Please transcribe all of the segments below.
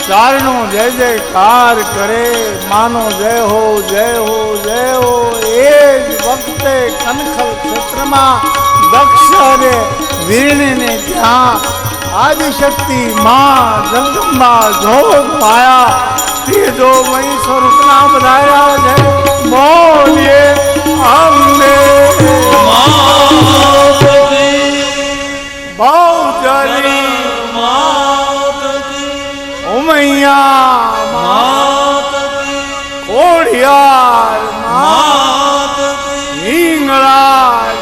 ચારણો જય જયકાર કરે, માનો જય હો જય હો જય હો. એ જ વખતે કનખલ ક્ષેત્રમાં દક્ષરે વીરણીને ત્યાં આદિશક્તિ માં જગદંબા જોગ પાયા. ત્રીજો મહી સ્વરૂપના બધાયા છે. બોલીએ અંબે બહુચરી ઉમૈયા કોડિયાર હિંગળાજ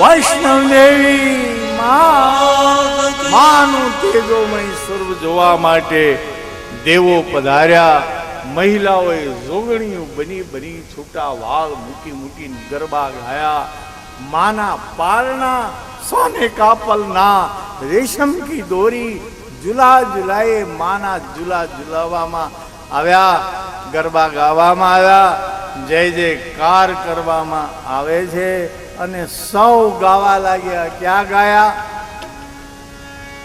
વૈષ્ણવ દેવી માનું તેજોમય સ્વરૂપ જોવા માટે દેવો પધાર્યા. મહિલાઓએ જોગણીઓ બની બની છૂટા વાળ મૂકી મૂકી ગરબા ગાયા. માના પારણા સોને કાપલના રેશમ કી દોરી ઝુલા ઝુલાએ માના ઝુલા ઝુલાવવામાં આવ્યા, ગરબા ગાવામાં આવ્યા, જય જયકાર કરવામાં આવે છે. અને સૌ ગાવા લાગ્યા. ક્યાં ગાયા?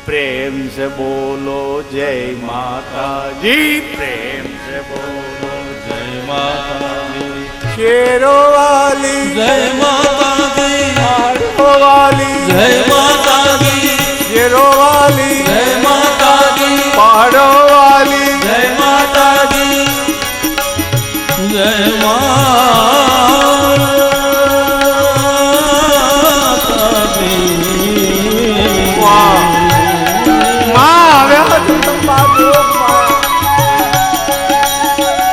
प्रेम से बोलो जय माता जी, प्रेम से बोलो जय माता जी. शेरों वाली जय माता दी, हाथों वाली जय माता दी, शेरों वाली जय माता दी, पहाड़ों वाली जय माता दी, जय माता दी. वाह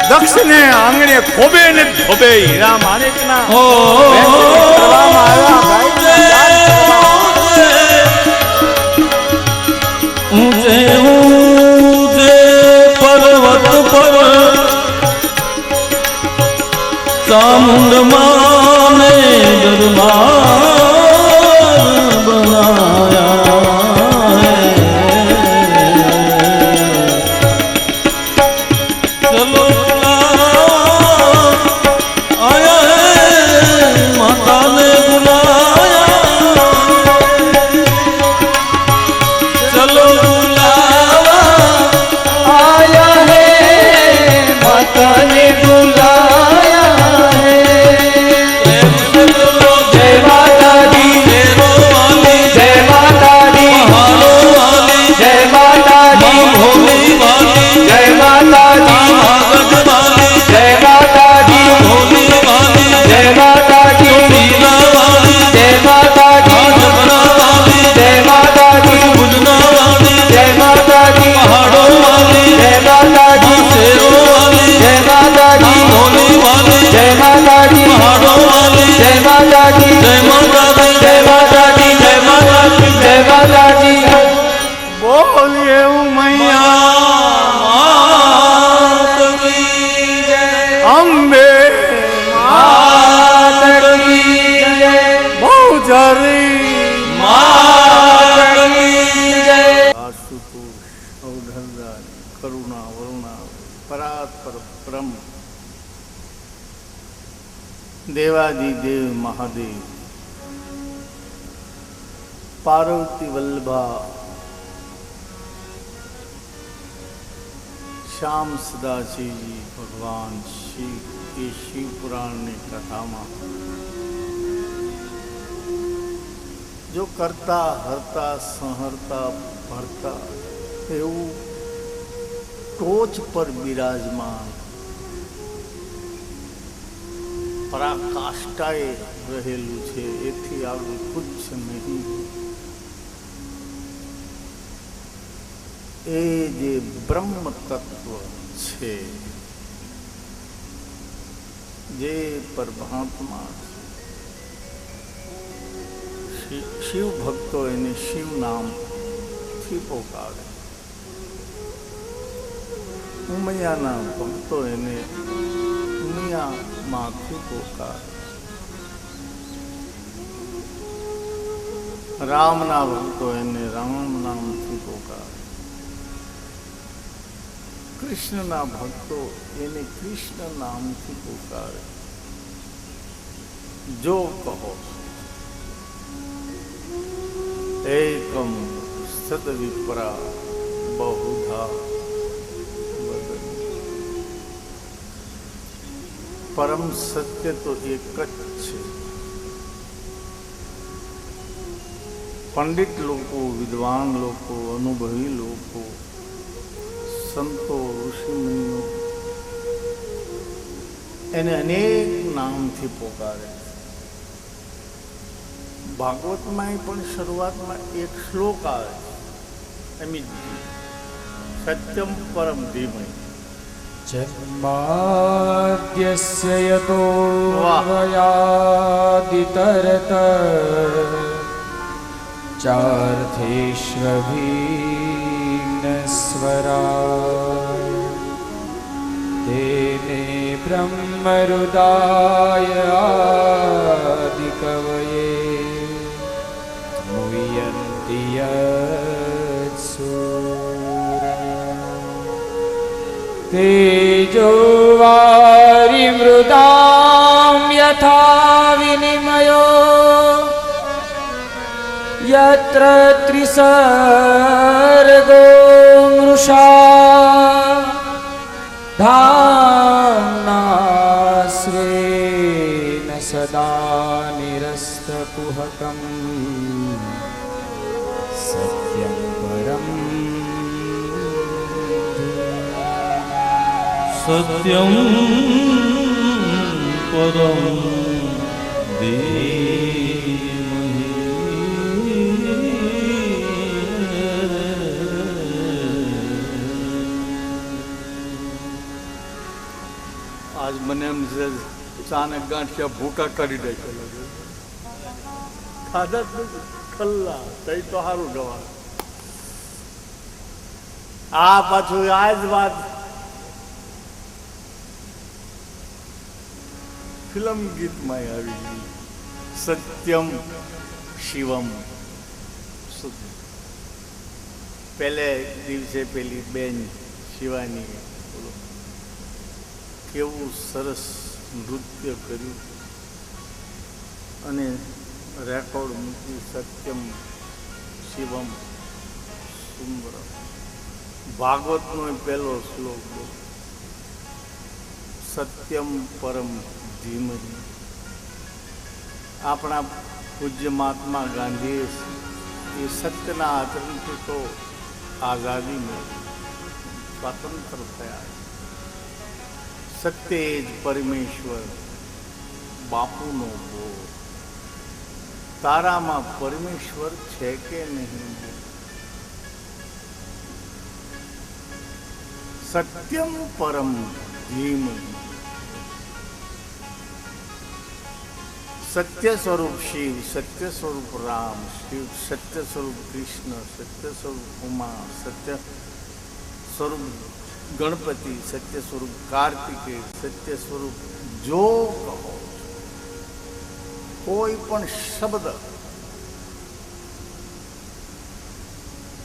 દક્ષ ને આંગણે ખોબે ને ખોબે હીરા માણેક ના ઊંચે ઊંચે પર્વત પર ચામુંડ માને દરબાર બનાયા. દેવાદિદેવ મહાદેવ પાર્વતી વલ્લભા શ્યામ સદાશિવજી ભગવાન શિવ એ શિવ પુરાણની કથામાં જો કરતા હરતા સંહરતા ભરતા એવું ટોચ પર બિરાજમાન પરાકાષ્ઠાએ રહેલું છે. એથી આગળ કુછ નહીં. એ જે બ્રહ્મ તત્વ છે, જે પરમાત્મા શિવ ભક્તો એને શિવ નામથી પોકારે, ઉમૈયાના ભક્તો એને ઉમિયા માંથી પોકારે, રામના ભક્તો એને રામ નામથી પોકારે, કૃષ્ણના ભક્તો એને કૃષ્ણ નામથી પોકારે. જો કહો એકમ સદવિપરા बहुधा वदन्ति। परम सत्य तो एक જ છે। पंडित लोगों, विद्वान लोगों, अनुभवी लोगों, संतो ऋषि मुनिओ એને અનેક નામથી પોકારે છે। ભાગવતમાં પણ શરૂઆતમાં એક શ્લોક આવે છે, અમિતજી, સત્યમ પરમ ધીમહિ। जन्माद्यस्य यतोऽन्वयादितरत चार्थेष्वभिघ्नस्वराय तेने ब्रह्महृदाय आदिकवये मुह्यन्ति यत्सूरयः। तेजो वारिमृदां यथा विनिमयो यत्र त्रिसर्गो मृषा धाम्ना स्वेन सदा निरस्तकुहकं सत्यं परं सत्यं परं धीमहि। આજ મને એમ છે ચાને ગાંઠિયા ભૂકા કરી નાખેલા છે, ખાધા જ નથી, ખલ્લા તઈ તો સારું ગવા। આ પાછું આ જ વાત ફિલ્મ ગીતમાં આવી ગઈ, સત્યમ શિવમ। પહેલે દિવસે પેલી બેન શિવાની કેવું સરસ નૃત્ય કર્યું અને રેકોર્ડ મૂકી, સત્યમ શિવમ સુંદર। ભાગવતનો પહેલો શ્લોક, સત્યમ પરમ ધીમહિ। આપણા પૂજ્ય મહાત્મા ગાંધીએ એ સત્યના આચરણથી તો આઝાદી મેળવી, સ્વાતંત્ર થયા। સત્ય જ પરમેશ્વર, બાપુનો બોલ। તારામાં પરમેશ્વર છે કે નહીં? સત્યમ પરમ ધીમહિ। सत्य स्वरूप शिव, सत्य स्वरूप राम, शिव सत्य स्वरूप कृष्ण, सत्य स्वरूप उमा, सत्य स्वरूप गणपति, सत्य स्वरूप कार्तिकेय, सत्य स्वरूप जो कहो कोई पण शब्द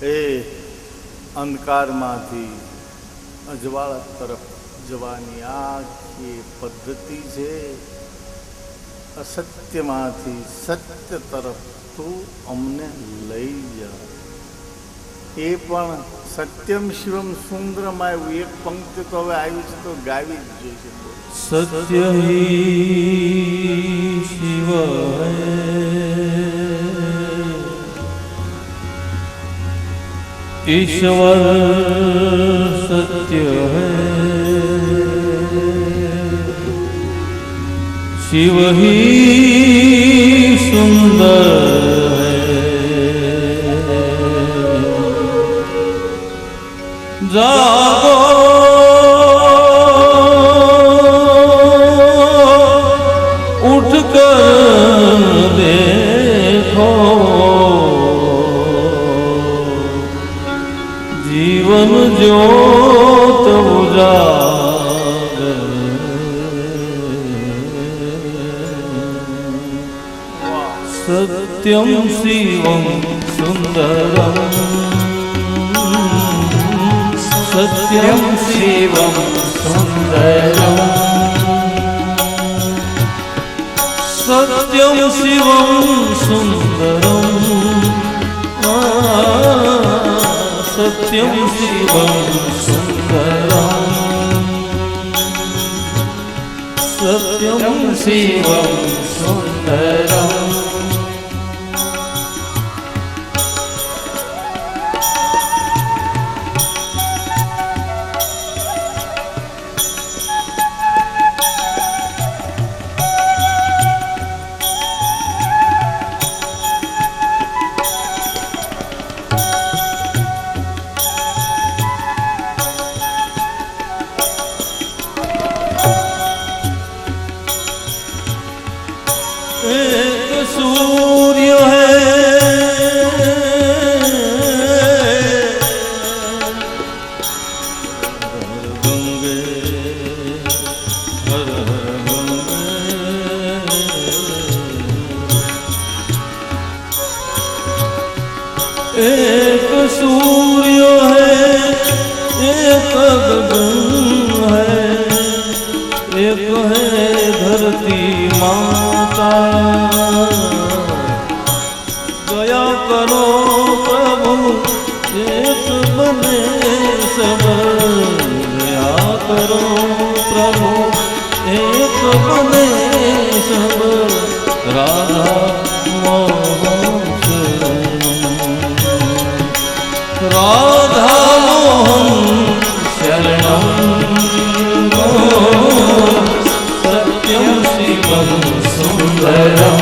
ए अंधकार माथी अजवाळा तरफ जवानी आ ये पद्धति है। असत्यमाथी सत्य तरफ तू अमने लई जा। ए पण सत्यम शिवम सुंदरम आव्યું, એક પંક્તિ તો હવે આવી છે તો ગાવી જ જોઈશે। सत्य ही शिव है, ईश्वर सत्य है, शिव ही सुंदर है। जागो उठकर देखो, जीवन ज्योत उजागर। सत्यम शिवम सुंदरम, सत्यम शिवम सुंदरम, सत्यम शिवम सुंदरम, सत्य સત્યમ શિવમ સુંદરમ સત્યમ શિવમ સુંદરમ एक सूर्य है गंगे हर हर गंगे एक सूर्य है एक गगन है एक है धरती माता दया करो प्रभु एक बने सब दया करो प्रभु एक बने सब राधा मोहन राधा मोहन शरणम सत्यम शिवम सुंदरम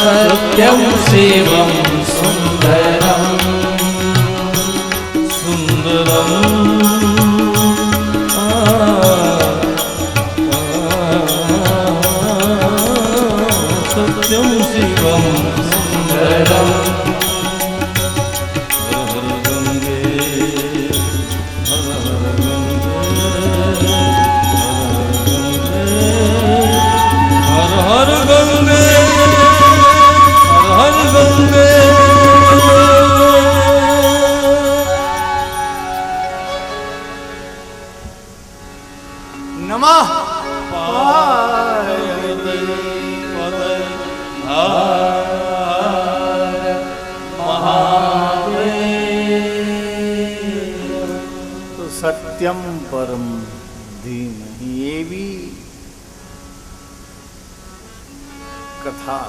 सत्यं शिवं सुन्दरं सुंदरम सत्यम शिवम सुंदरम हर गंगे हर गंगे નમઃ તો સત્યમ પરમ ધીમહિ એવી કથા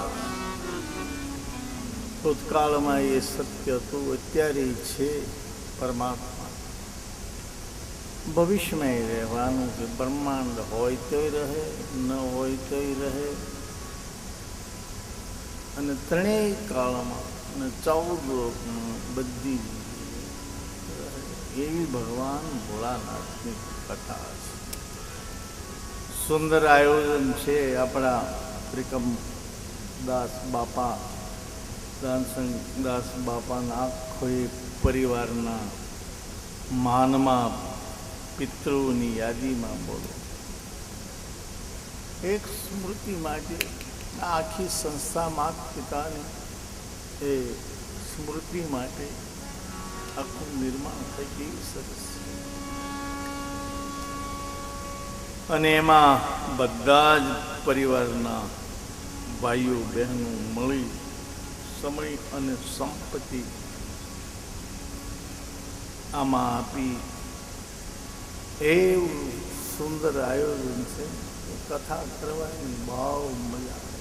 ભૂતકાળમાં એ સત્ય હતું, અત્યારે છે પરમાત્મા, ભવિષ્યમાં રહેવાનું છે. બ્રહ્માંડ હોય તોય રહે, ન હોય તોય રહે, અને ત્રણેય કાળમાં અને 14 લોકમાં બધી એવી ભગવાન ભોળાનાથની કથા છે. સુંદર આયોજન છે આપણા ત્રિકમદાસ બાપા, દાનસંગદાસ બાપાના આખો એ પરિવારના માનમાં પિતૃની યાદીમાં બોલો, એક સ્મૃતિ માટે આખી સંસ્થા માતા પિતાની એ સ્મૃતિ માટે આખું નિર્માણ થઈ ગયું સરસ. અને એમાં બધા જ પરિવારના ભાઈઓ બહેનો મળી સમય અને સંપત્તિ આમાં આપી એવું સુંદર આયોજન છે. કથા કરવાની બહુ મજા આવે,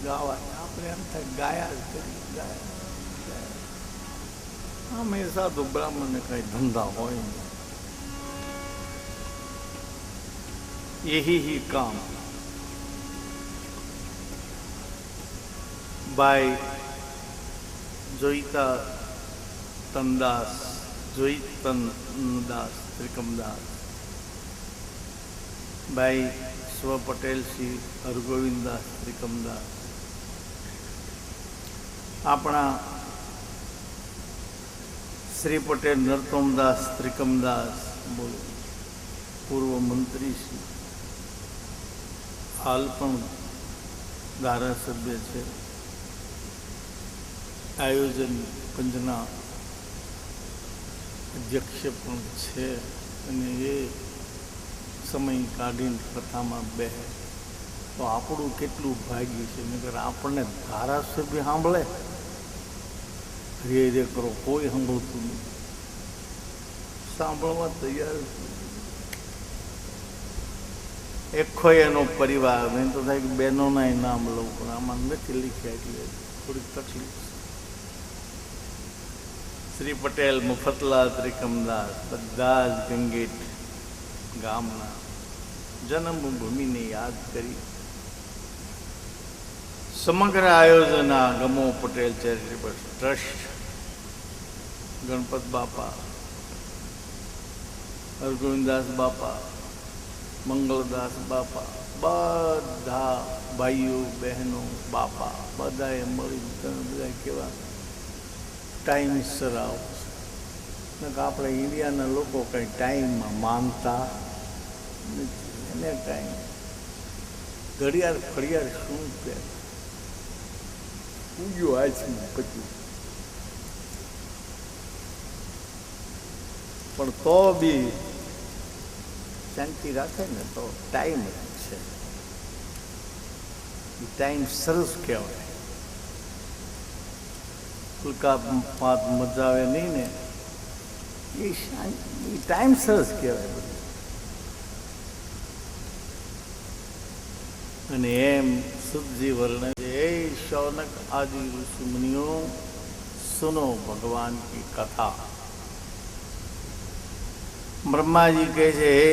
ગાવાની આપણે એમ થાય ગાયા જ કરી, ગાયા. હંમેશા તો બ્રાહ્મણને કઈ ધંધા હોય નહીં. यही ही काम भाई जोईता तनदास, जोईतनदास त्रिकमदास, भाई स्व पटेल श्री हरगोविंदास त्रिकमदास, अपना श्री पटेल नरोत्तमदास त्रिकमदास, बोलो पूर्व मंत्री श्री, हाल पण धारासभ्य है, आयोजन पंचना अध्यक्ष पण छे, अने ये समय काढ़ी कथा में बेहे तो आपणुं केटलुं भाग्य छे. नगर आपणे धारासभ्य सांभळे રે રે કરો, કોઈ સાંભળતું નહીં, સાંભળવા તૈયાર એકો એનો પરિવાર. મેં તો થાય કે બહેનોના નામ લઉં, પણ આમાં નથી લખ્યા એટલે થોડીક તકલીફ છે. શ્રી પટેલ, મફતલાલ, ત્રિકમદાસ બધા જ ગંગેટ ગામના જન્મભૂમિને યાદ કરી સમગ્ર આયોજન આ ગમો પટેલ ચેરિટેબલ ટ્રસ્ટ, ગણપત બાપા, હરગોવિંદાસ બાપા, મંગળદાસ બાપા, બધા ભાઈઓ બહેનો બાપા બધાએ મળી બધા કેવા ટાઈમસર આવો છે. આપણે ઇન્ડિયાના લોકો કંઈ ટાઈમમાં માનતા નથી. એને ટાઈમ ઘડિયાળ ફળિયાળ શું કહે, પૂજ્યો આછમાં પચ્યું, પણ તો બી શાંતિ રાખે ને તો ટાઈમ જ છે. એ ટાઈમ સરસ કહેવાય. ફૂલકા પાત મજા આવે નહીં ને, એ ટાઈમ સરસ કહેવાય બધું. અને એમ શુદ્ધિ વર્ણન એ શૌનક આદि ઋષિ મુનિઓ સુનો ભગવાન की कथा. ब्रह्मा जी કહે છે, હે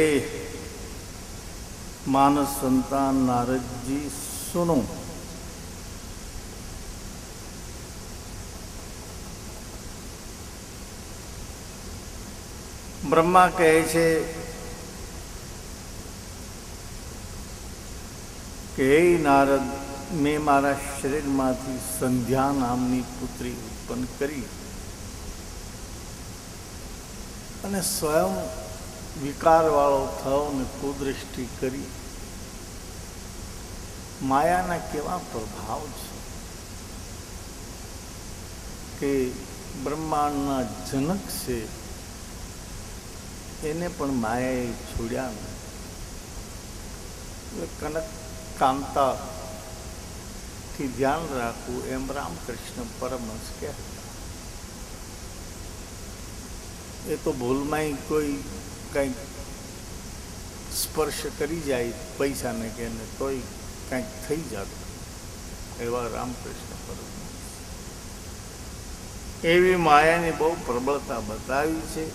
मानस संतान नारद जी सुनो, ब्रह्मा કહે છે કે હે નારદ, મેં મારા શરીરમાંથી સંધ્યા નામની પુત્રી ઉત્પન્ન કરી અને સ્વયં વિકારવાળો થયો ને કુદૃષ્ટિ કરી. માયાના કેવા પ્રભાવ છે કે બ્રહ્માંડના જનક છે એને પણ માયાએ છોડ્યા ને. એટલે કનક કાંતાથી ધ્યાન રાખવું એમ રામકૃષ્ણ પરમહંસ કહેતા. એ તો ભૂલમાંય કોઈ કંઈક સ્પર્શ કરી જાય પૈસાને કે ને તોય કંઈક થઈ જતું, એવા રામકૃષ્ણ પરમહંસ. એવી માયાની બહુ પ્રબળતા બતાવી છે.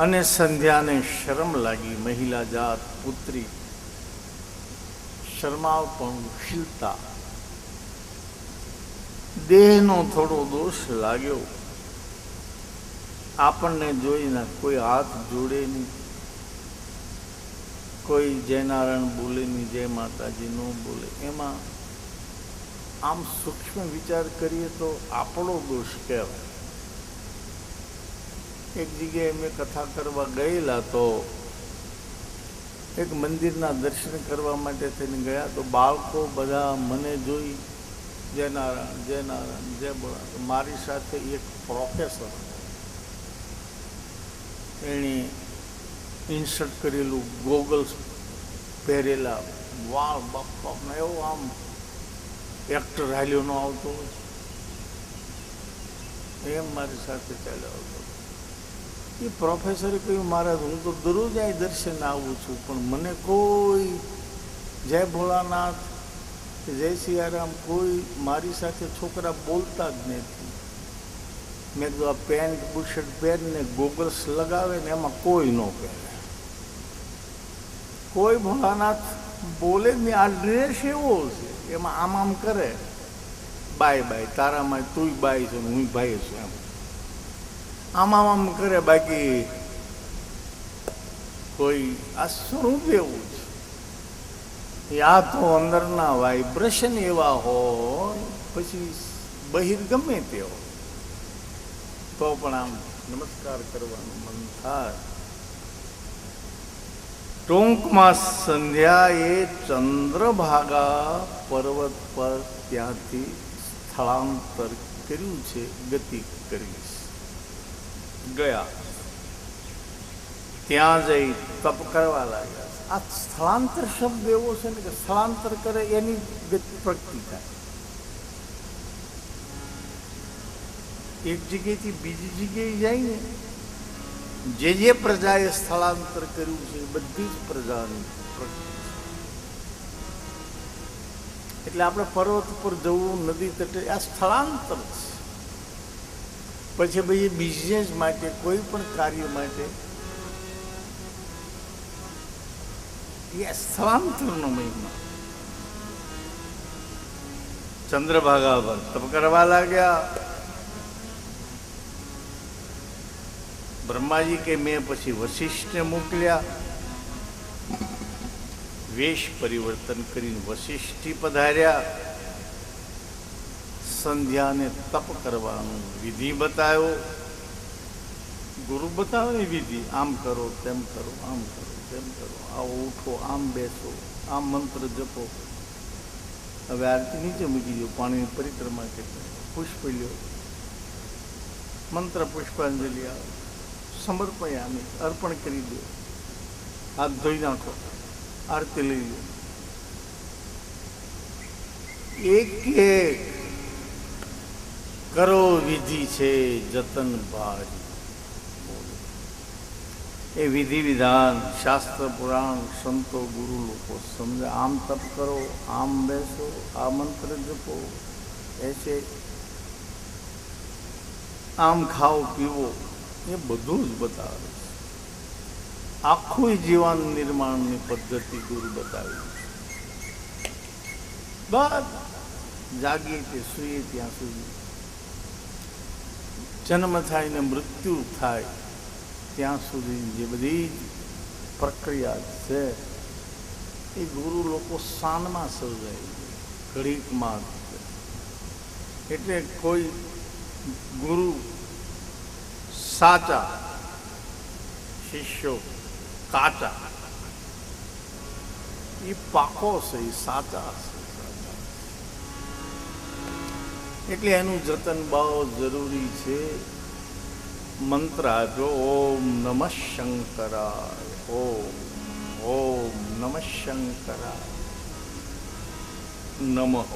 અને સંધ્યાને શરમ લાગી, મહિલા જાત પુત્રી, શરમાવપણુશીલતા, દેહનો થોડો દોષ લાગ્યો. આપણને જોઈને કોઈ હાથ જોડે નહીં, કોઈ જયનારાયણ બોલે નહીં, જય માતાજી ન બોલે. એમાં આમ સૂક્ષ્મ વિચાર કરીએ તો આપણો દોષ કહેવાય. એક જગ્યાએ મેં કથા કરવા ગયેલા તો એક મંદિરના દર્શન કરવા માટે થઈને ગયા તો બાળકો બધા મને જોઈ જય નારાયણ જય નારાયણ જય બોલા. મારી સાથે એક પ્રોફેસર, એણે ઇન્સર્ટ કરેલું ગોગલ્સ પહેરેલા, વાળ બાપા એવો આમ એક્ટર હાલ્યો ન આવતો એમ મારી સાથે ચાલ્યો આવતો. એ પ્રોફેસરે કહ્યું, મહારાજ હું તો દરરોજ અહીં દર્શન આવું છું, પણ મને કોઈ જય ભોળાનાથ કે જય સિયારામ કોઈ મારી સાથે છોકરા બોલતા જ નથી. મેં કીધું આ પેન્ટ બુશર્ટ પહેરીને ગોગલ્સ લગાવે ને એમાં કોઈ ન પહેરે, કોઈ ભોળાનાથ બોલે જ નહીં. આ ડ્રેસ એવો છે એમાં આમ આમ કરે, બાય બાય, તારામાં તું બાય છે હું ભાઈ છું એમ આમ આમ આમ કરે. બાકી કોઈ આ સ્વરૂપ એવું છે. આ તો અંદરના વાઇબ્રેશન એવા હોય, પછી બહિર ગમે તે હોય તો પણ આમ નમસ્કાર કરવાનું મન થાય. ટૂંકમાં સંધ્યાએ ચંદ્રભાગા પર્વત પર ત્યાંથી સ્થળાંતર કર્યું છે, ગતિ કરી ગયા. ત્યાં જઈ તપ કરવા લાગ્યા. આ સ્થળાંતર શબ્દ એવો છે ને કે સ્થળાંતર કરે એની પ્રગતિ થાય. એક જગ્યાએથી બીજી જગ્યાએ જાય ને, જે પ્રજાએ સ્થળાંતર કર્યું છે એ બધી જ પ્રજાની એટલે આપણે પર્વત પર જવું, નદી તટે, આ સ્થળાંતર છે. પછી ભાઈ બિઝનેસ માટે, કોઈ પણ કાર્ય માટે એ સ્થળાંતરનો મહિમા. ચંદ્રભાગા પર તપ કરવા લાગ્યા. બ્રહ્માજી કે મેં પછી વશિષ્ઠને મોકલ્યા. વેશ પરિવર્તન કરીને વશિષ્ઠી પધાર્યા. સંધ્યાને તપ કરવાનું વિધિ બતાવ્યો. ગુરુ બતાવે ને વિધિ, આમ કરો, તેમ કરો, આમ કરો, તેમ કરો, આવો ઉઠો, આમ બેસો, આમ મંત્ર જપો. હવે આરતી નીચે મૂકી દો, પાણીની પરિક્રમા કરી, પુષ્પ લ્યો, મંત્ર પુષ્પાંજલિ આવે, સમર્પયામી, અર્પણ કરી દો, હાથ ધોઈ નાખો, આરતી લઈ લો. એક એક કરો વિધિ છે જતન ભારી. એ વિધિ વિધાન શાસ્ત્ર પુરાણ સંતો ગુરુ લોકો સમજે. આમ તપ કરો, આમ બેસો, આ મંત્ર જપો, એસે આમ ખાઓ પીવો, એ બધું જ બતાવે છે. આખું જીવન નિર્માણની પદ્ધતિ ગુરુ બતાવી. બસ જાગીએ તે સૂઈએ ત્યાં સુધી, જન્મ થાય ને મૃત્યુ થાય ત્યાં સુધી જે બધી પ્રક્રિયા છે એ ગુરુ લોકો શાનમાં સર્જાય, ઘડીકમાં. એટલે કોઈ ગુરુ સાચા, શિષ્યો કાચા. એ પાકો છે, એ સાચા છે. એટલે એનું જતન બહુ જરૂરી છે. મંત્ર આપ્યો, ઓમ નમઃ શંકરાય, ઓમ નમઃ શંકરાય, નમઃ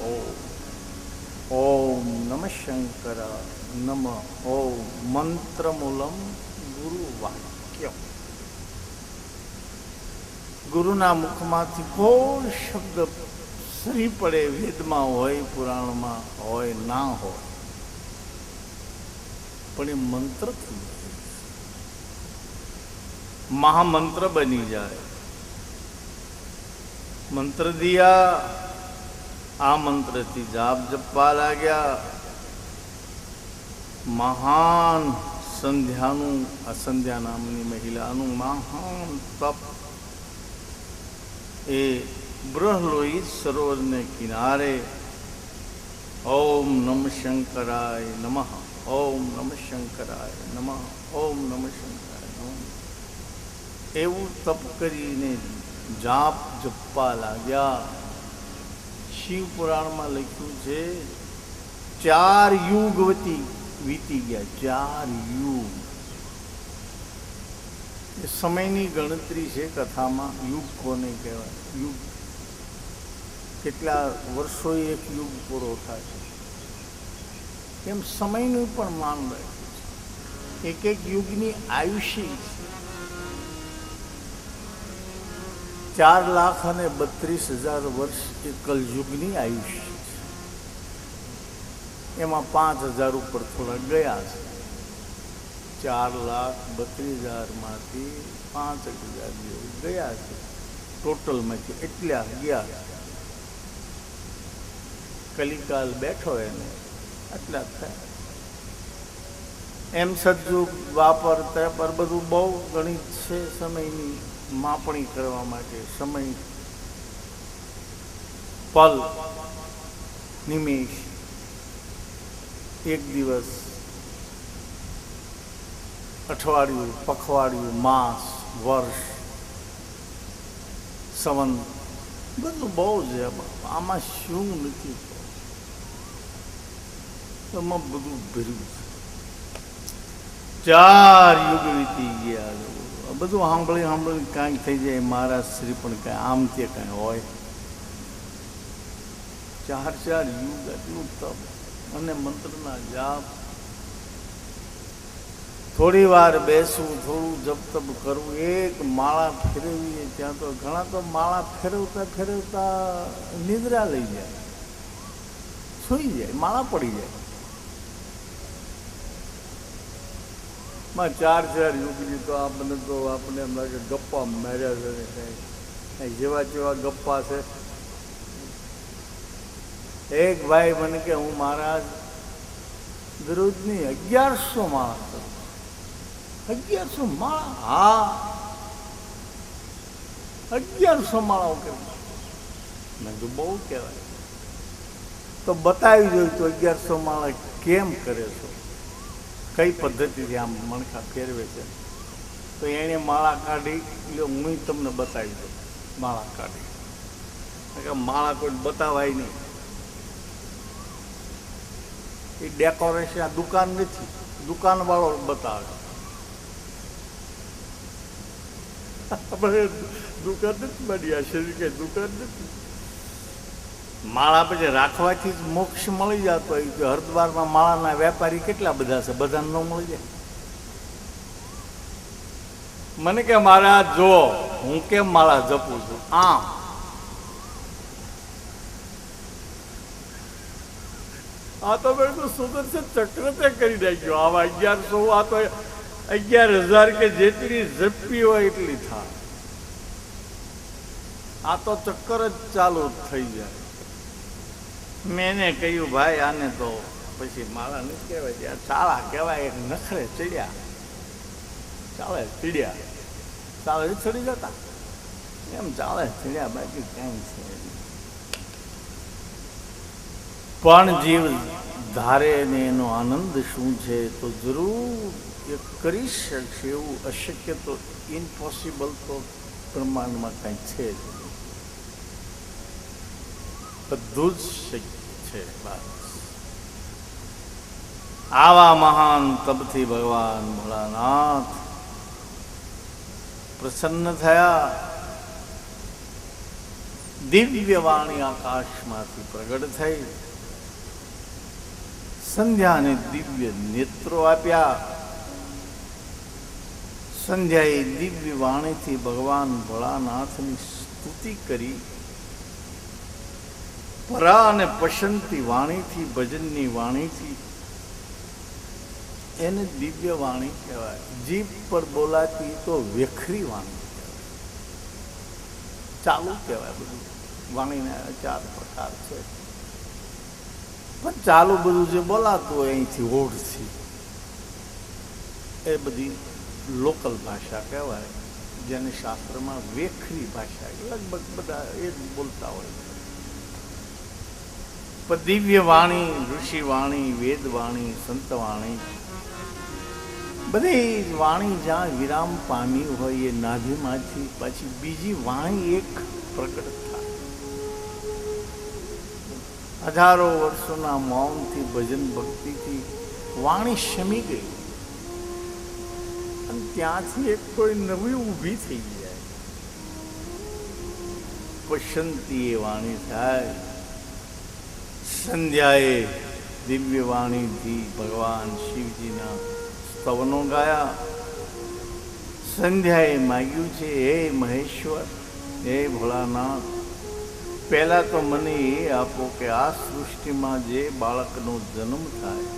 ઓમ નમઃ શંકરાય, નમઃ ઓમ. મંત્રમૂલમ ગુરુ વાક્યમ. ગુરુના મુખમાંથી કોઈ શબ્દ સરી પડે, વેદમાં હોય, પુરાણમાં હોય, ના હોય, પણ એ મંત્ર થઈ જાય, મહામંત્ર બની જાય. મંત્ર દિયા, આ મંત્રથી જાપ જપવા લાગ્યા. મહાન સંધ્યાનું, આ સંધ્યા નામની મહિલાનું મહાન તપ એ બૃહલોહિત સરોવરને કિનારે ઓમ નમઃ શંકરાય નમઃ, ઓમ નમઃ શંકરાય નમઃ, ઓમ નમઃ શંકરાય નમઃ, એવું તપ કરીને જાપ જપવા લાગ્યા. શિવ પુરાણમાં લખ્યું છે 4 યુગ વીતી ગયા. 4 યુગ એ સમયની ગણતરી છે કથામાં. યુગ કોને કહેવાય? યુગ કેટલા વર્ષોએ એક યુગ પૂરો થાય છે, એમ સમયનું પણ માન રાખ્યું છે. એક એક યુગની આયુષ્ય છે 4,32,000 વર્ષ એ કલયુગની આયુષ્ય છે. એમાં 5,000 ઉપર થોડા ગયા છે. 4,32,000 માંથી 5,000 જેવું ગયા છે. ટોટલમાંથી એટલા ગયા છે. કલિકાલ બેઠો એને એટલા થયા. એમ સતયુગ વાપર પર બધું બહુ ગણિત છે. સમયની માપણી કરવા માટે સમય, પલ, નિમેષ, એક દિવસ, અઠવાડિયું, પખવાડિયું, માસ, વર્ષ, સંવંત, બધું બહુ છે. આમાં શું નથી, એમાં બધું ભર્યું છે. 4 યુગ વીતી ગયા. બધું સાંભળી કાંઈક થઈ જાય. મહારાજ શ્રી પણ કાંઈ આમ તે કાંઈ હોય. 4 યુગ એટલું તપ અને મંત્રના જાપ. થોડી વાર બેસવું, થોડું જપ તપ કરવું, એક માળા ફેરવીએ ત્યાં તો ઘણા તો માળા ફેરવતા ફેરવતા નિદ્રા લઈ જાય, સૂઈ જાય, માળા પડી જાય. માં ચાર યુગી તો આપણે એમ લાગે ગપ્પા માર્યા છે, જેવા જેવા ગપ્પા છે. એક ભાઈ મને કે હું મહારાજ દરરોજની 1100 માળા કરું. 1100 માળા? હા, 1100 માળાઓ કરું. મેં તો બહુ કહેવાય. તો બતાવી જોયું તો 1100 માળા કેમ કરે છો, કઈ પદ્ધતિથી આમ મણકા ફેરવે છે. તો એણે માળા કાઢી, એટલે હું તમને બતાવી દઉં. માળા કાઢી, માળા કોઈ બતાવાય નહીં. એ ડેકોરેશન આ દુકાન નથી, દુકાન વાળો બતાવે. આપણે દુકાન નથી બની, આ શરીર કે દુકાન નથી. માળા પછી રાખવાથી જ મોક્ષ મળી જતો હોય. તો હરિદ્વારમાં માળાના વેપારી કેટલા બધા છે, બધાને ન મળી જાય. મને કે મહારાજ જો હું કેમ માળા જપું છું, આ તો મેં સુદર્શન ચક્ર તે કરી નાખ્યો. આવા 1100, આ તો 11,000 કે જેટલી ઝડપી હોય એટલી થાય. આ તો ચક્કર જ ચાલુ થઈ જાય. મેં એને કહ્યું ભાઈ આને તો પછી માળા નથી કહેવાય, ચાળા કહેવાય. એક નખરે ચડ્યા, ચાલે ચડ્યા, ચાલે ચડી જતા એમ ચાલે ચડ્યા, બાકી ક્યાંય છે. પણ જીવ ધારે ને એનો આનંદ શું છે તો જરૂર એ કરી શકશે. એવું અશક્ય તો ઇમ્પોસિબલ તો બ્રહ્માંડમાં કંઈ છે જ, બધું જ શક્ય છે. આવા મહાન તપથી ભગવાન ભોળાનાથ પ્રસન્ન થયા. દિવ્ય વાણી આકાશમાંથી પ્રગટ થઈ, સંધ્યાને દિવ્ય નેત્રો આપ્યા. સંધ્યાએ દિવ્ય વાણીથી ભગવાન ભોળાનાથની સ્તુતિ કરી. પરા અને પસંતી વાણીથી, ભજનની વાણીથી એને દિવ્ય વાણી કહેવાય. જીભ પર બોલાતી તો વેખરી વાણી કહેવાય, ચાલુ કહેવાય. બધું વાણીના 4 પ્રકાર છે, પણ ચાલુ બધું જે બોલાતું હોય અહીંથી ઓઢથી, એ બધી લોકલ ભાષા કહેવાય, જેને શાસ્ત્રમાં વેખરી ભાષા લગભગ બધા એ જ બોલતા હોય. પણ દિવ્ય વાણી, ઋષિ વાણી, વેદ વાણી, સંત વાણી, બધી જ વાણી જ્યાં વિરામ પામી હોય એ નાભીમાંથી પાછી બીજી વાણી એક પ્રગટ થાય. હજારો વર્ષોના મૌનથી, ભજન ભક્તિથી વાણી શમી ગઈ અને ત્યાંથી એક કોઈ નવી ઊભી થઈ જાય. પસંતી એ વાણી થાય. સંધ્યાએ દિવ્ય વાણીથી ભગવાન શિવજીના સ્તવનો ગાયા. સંધ્યાએ માગ્યું છે, હે મહેશ્વર, હે ભોળાનાથ, પહેલા તો મને એ આપો કે આ સૃષ્ટિમાં જે બાળકનો જન્મ થાય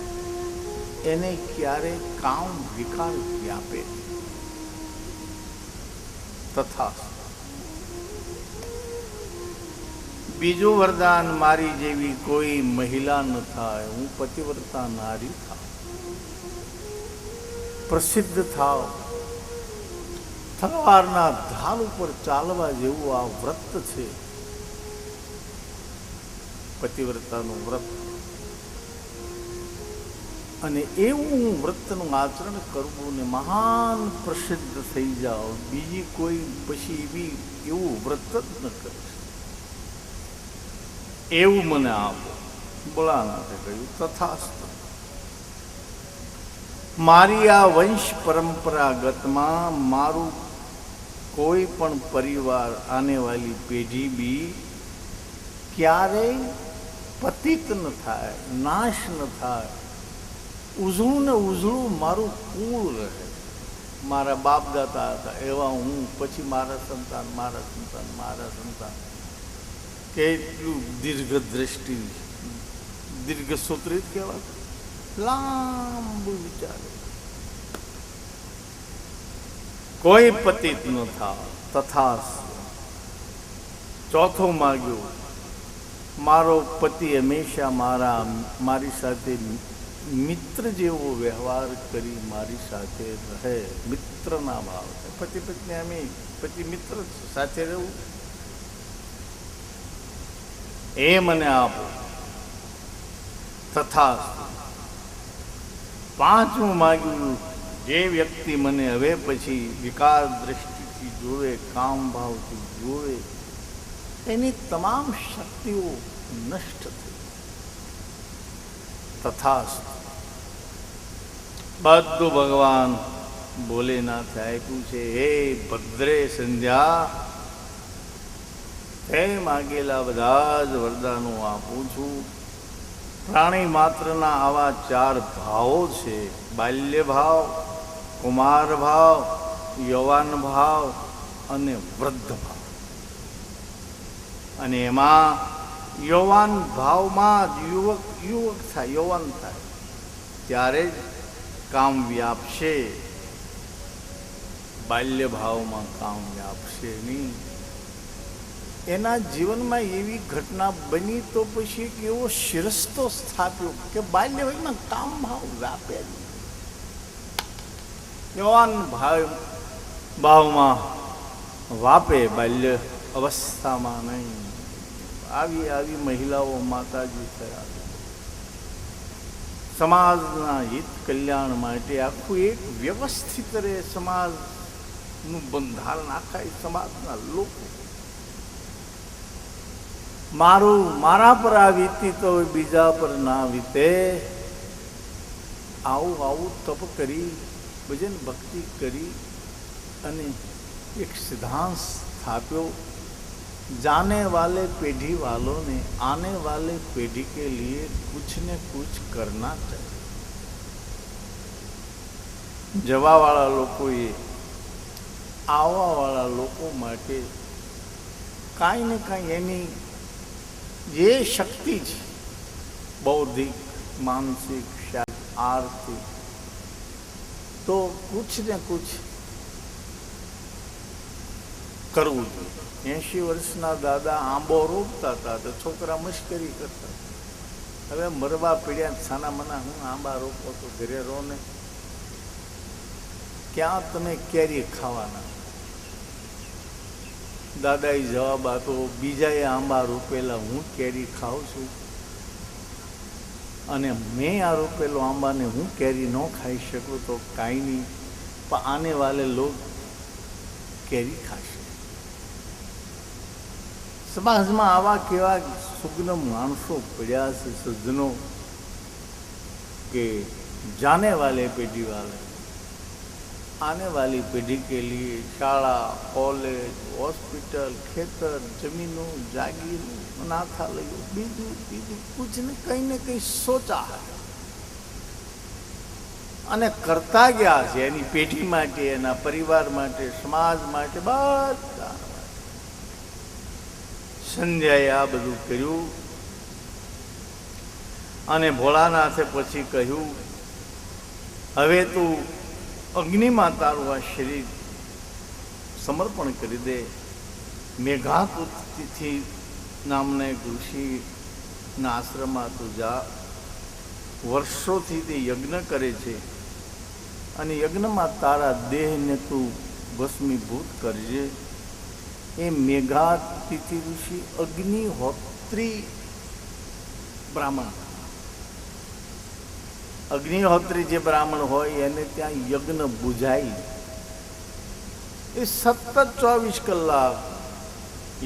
એને ક્યારે કામ વિકાર વ્યાપે. તથા બીજું વરદાન, મારી જેવી કોઈ મહિલા ન થાય, હું પતિવ્રતા નારી થાવ, પ્રસિદ્ધ થાવ. તલવારના ઢાલ ઉપર ચાલવા જેવું આ વ્રત છે, પતિવ્રતાનું વ્રત. અને એવું વ્રતનું આચરણ કરવું ને મહાન પ્રસિદ્ધ થઈ જાઓ, બીજી કોઈ પછી એવું વ્રત જ ન કરે, એવું મને આપો. ભોળાનાથે કહ્યું તથાસ્તુ. મારી આ વંશ પરંપરાગતમાં મારું કોઈ પણ પરિવાર, આને વાલી પેઢી બી ક્યારેય પતિત ન થાય, નાશ ન થાય, ઉજળું ને ઉજળું મારું કુળ રહે. મારા બાપ દાદા હતા એવા હું, પછી મારા સંતાન, મારા સંતાન, મારા સંતાન. કેટલું દીર્ઘ દ્રષ્ટિ, દીર્ઘ સૂત્રિત કહેવાય, લાંબુ વિચારે. કોઈ પતિત ન થા તથા. ચોથું માગ્યું, મારો પતિ હંમેશા મારી સાથે મિત્ર જેવો વ્યવહાર કરી મારી સાથે રહે. મિત્રના ભાવ, પતિ પત્ની અમે પતિ મિત્ર સાથે રહેવું એ મને આપો. તથા. પાંચમું માગ્યું, જે વ્યક્તિ મને હવે પછી વિકાર દ્રષ્ટિથી જોવે, કામ ભાવથી જોવે, એની તમામ શક્તિઓ નષ્ટ થઈ. તથાસ્તુ. બધું ભગવાન ભોલેનાથે આપ્યું છે. હે ભદ્રે સંધ્યા, હે માગેલા બધા જ વરદાનો આપું છું. પ્રાણી માત્રના આવા 4 ભાવો છે: બાલ્ય ભાવ, કુમાર ભાવ, યૌવાન ભાવ અને વૃદ્ધ ભાવ. અને એમાં યૌવાન ભાવમાં યુવક થાય, યૌવાન થાય ત્યારે જ કામ વ્યાપશે. બાલ્ય ભાવમાં કામ વ્યાપશે નહીં. એના જીવનમાં એવી ઘટના બની તો પછી એક એવો શિરસ્તો સ્થાપ્યો કે બાલ્ય વયમાં કામ ભાવ વ્યાપે. યૌવાન ભાવમાં વાપે, બાલ્ય અવસ્થામાં નહીં. આવી મહિલાઓ માતાજી થયા. સમાજના હિત કલ્યાણ માટે આખું એક વ્યવસ્થિત રહે સમાજનું બંધારણ, આખા સમાજના લોકો. મારા પર આ વીતી તો બીજા પર ના વીતે. આવું તપ કરી, ભજન ભક્તિ કરી અને એક સિદ્ધાંત સ્થાપ્યો. जाने वाले पीढ़ी वालों ने आने वाले पीढ़ी के लिए कुछ न कुछ करना चाहिए. જવાવાળા લોકોએ આવવાવાળા લોકો માટે કાંઈ ને કાંઈ એની જે શક્તિ છે, બૌદ્ધિક, માનસિક, આર્થિક, તો કુછ ને કુછ કરવું જોઈએ. 80 વર્ષના દાદા આંબો રોપતા હતા તો છોકરા મશ્કરી કરતા. હવે મરવા પીડ્યા, છાના મના હું આંબા રોપો તો ઘરે રહો ને, ક્યાં તમે કેરી ખાવાના? દાદાએ જવાબ આપ્યો, બીજાએ આંબા રોપેલા, હું કેરી ખાઉં છું અને મેં આ રોપેલો આંબાને હું કેરી ન ખાઈ શકું તો કાંઈ નહીં, પણ આને વાલે લોક કેરી ખાશે. સમાજમાં આવા કેવા સુગ્ન માણસો પડ્યા છે સજ્જનો કે जाने वाले पीढ़ी वाले आने वाली पीढ़ी के लिए शाला, कॉलेज, हॉस्पिटल, खेतर, जमीनों, जागीर, अनाथालयों, बीजू कुछ ने कहीं सोचा है અને કરતા ગયા છે. એની પેઢી માટે, એના પરિવાર માટે, સમાજ માટે, બધા સંધ્યાએ આ બધું કર્યું. અને ભોળાનાથે પછી કહ્યું, હવે તું અગ્નિમાં તારું આ શરીર સમર્પણ કરી દે. મેઘાતુતિ નામને ઋષિના આશ્રમમાં તું જા. વર્ષોથી તે યજ્ઞ કરે છે અને યજ્ઞમાં તારા દેહને તું ભસ્મીભૂત કરજે. એ મેઘાતિથિ ઋષિ અગ્નિહોત્રી બ્રાહ્મણ. અગ્નિહોત્રી જે બ્રાહ્મણ હોય એને ત્યાં યજ્ઞ બુઝાય. એ સતત 24 કલાક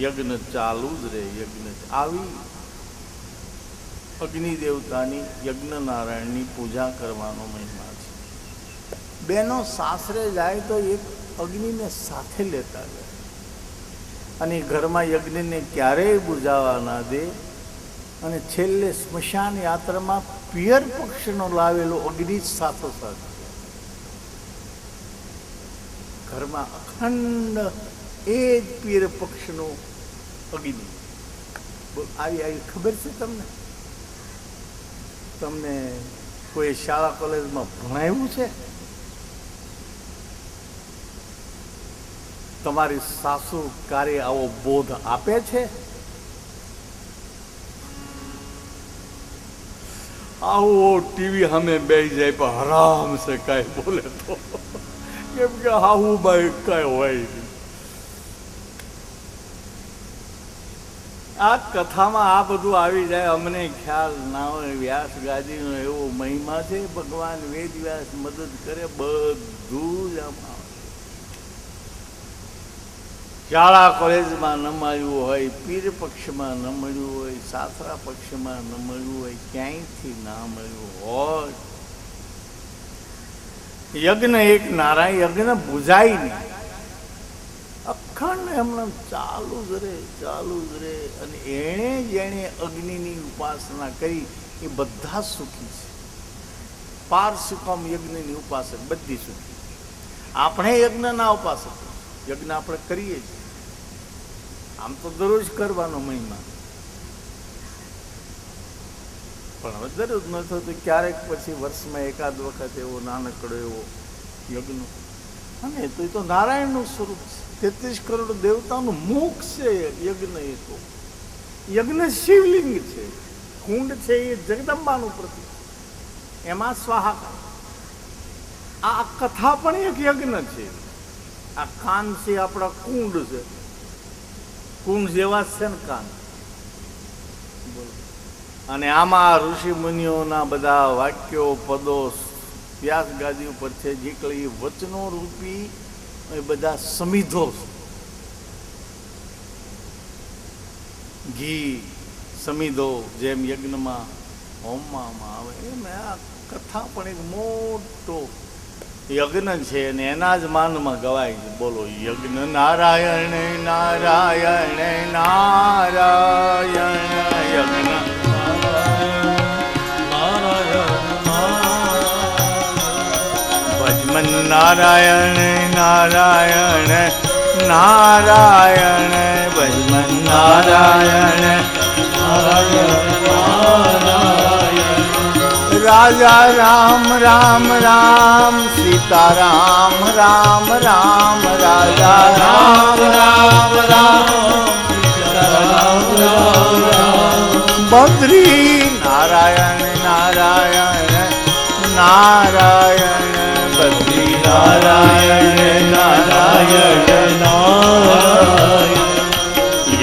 યજ્ઞ ચાલુ જ રહે. યજ્ઞ આવી અગ્નિ દેવતાની, યજ્ઞ નારાયણની પૂજા કરવાનો મહિમા છે. બેનો સાસરે જાય તો એક અગ્નિને સાથે લેતા જાય અને ઘરમાં યજ્ઞને ક્યારેય બુઝાવા ના દે. અને છેલ્લે સ્મશાન યાત્રામાં પિયર પક્ષનો લાવેલો અગ્નિ જ સાથોસાથ છે. ઘરમાં અખંડ એ જ પિયર પક્ષનો અગ્નિ. આવી ખબર છે તમને? તમને કોઈ શાળા કોલેજમાં ભણાવ્યું છે? તમારી સાસુ કાર્ય આવો બોધ આપે છે? આવો ટીવી સામે બેસી જાય પણ હરામ છે કાંઈ બોલે તો, કેમ કે હાહુ બાઈ કાંઈ હોય નહીં. આ કથામાં આ બધું આવી જાય, અમને ખ્યાલ ના હોય. વ્યાસ ગાદીનો એવો મહિમા છે, ભગવાન વેદ વ્યાસ મદદ કરે, બધું જ આમાં આવે. શાળા કોલેજમાં ન મળ્યું હોય, પીર પક્ષમાં ન મળ્યું હોય, સાસરા પક્ષમાં ન મળ્યું હોય, ક્યાંયથી ના મળ્યું હોય, યજ્ઞ એક નારાયણ યજ્ઞ બુઝાય નહીં, અખંડ એમને ચાલુ જ રહે. અને જેણે અગ્નિની ઉપાસના કરી એ બધા સુખી છે. પારસિકોમ યજ્ઞની ઉપાસક બધી સુખી. આપણે યજ્ઞ ના ઉપાસક, યજ્ઞ આપણે કરીએ છીએ. આમ તો દરરોજ કરવાનો મહિમા, પણ હવે દરરોજ ન થતો ક્યારેક પછી વર્ષમાં એકાદ વખત એવો નાનકડો એવો યજ્ઞ. અને તો એ તો નારાયણનું સ્વરૂપ છે. 33 કરોડ દેવતાનું મુખ છે યજ્ઞ. એ તો યજ્ઞ શિવલિંગ છે, કુંડ છે એ જગદંબાનું પ્રતીક, એમાં સ્વાહાકાર. આ કથા પણ એક યજ્ઞ છે. આ કાન છે આપણા કુંડ છે, કુંડ જેવા છે ને કાન. અને આમાં ઋષિ મુનિઓના બધા વાક્યો પદો વ્યાસ ગાદી ઉપર છે, જેટલી વચનો રૂપી એ બધા સમિધો છે. ઘી સમિધો જેમ યજ્ઞમાં હોમમાં આવે એમ આ કથા પણ એક મોટો યજ્ઞ છે, અને એના જ માનમાં ગવાય છે. બોલો યજ્ઞ નારાયણ નારાયણ નારાયણ યજ્ઞ ભજમન નારાયણ નારાયણ નારાયણ ભજમન નારાયણ રાજા રામ રામ રામ સીતા રામ રામ રામ રાજા રામ રામ રામ બદ્રી નારાયણ નારાયણ નારાયણ બદ્રી નારાયણ નારાયણ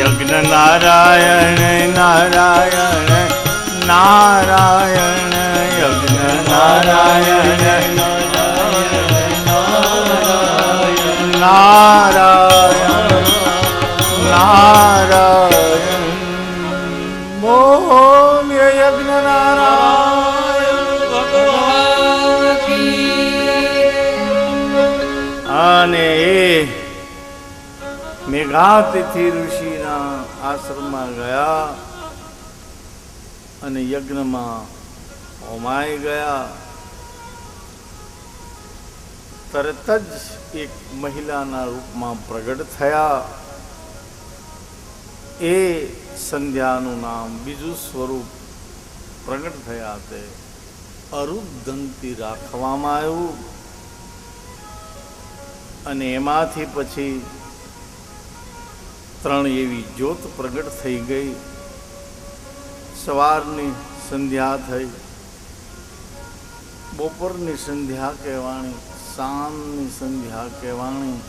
યજ્ઞ નારાયણ નારાયણ નારાયણ યજ્ઞ નારાયણ નારાયણ નારાયણ બોલ યજ્ઞ નારાયણ ભગવાન કી. અને એ મેઘાતિથિ ઋષિના આશ્રમમાં ગયા અને યજ્ઞમાં હોમાઈ ગયા. તરત જ એક મહિલાના રૂપમાં પ્રગટ થયા. એ સંધ્યાનું નામ, બીજું સ્વરૂપ પ્રગટ થયા તે અરુદંતી રાખવામાં આવ્યું. અને એમાંથી પછી 3 એવી જ્યોત પ્રગટ થઈ ગઈ. સવારની સંધ્યા થઈ, બપોરની સંધ્યા કહેવાણી, સાંજની સંધ્યા કહેવાણી.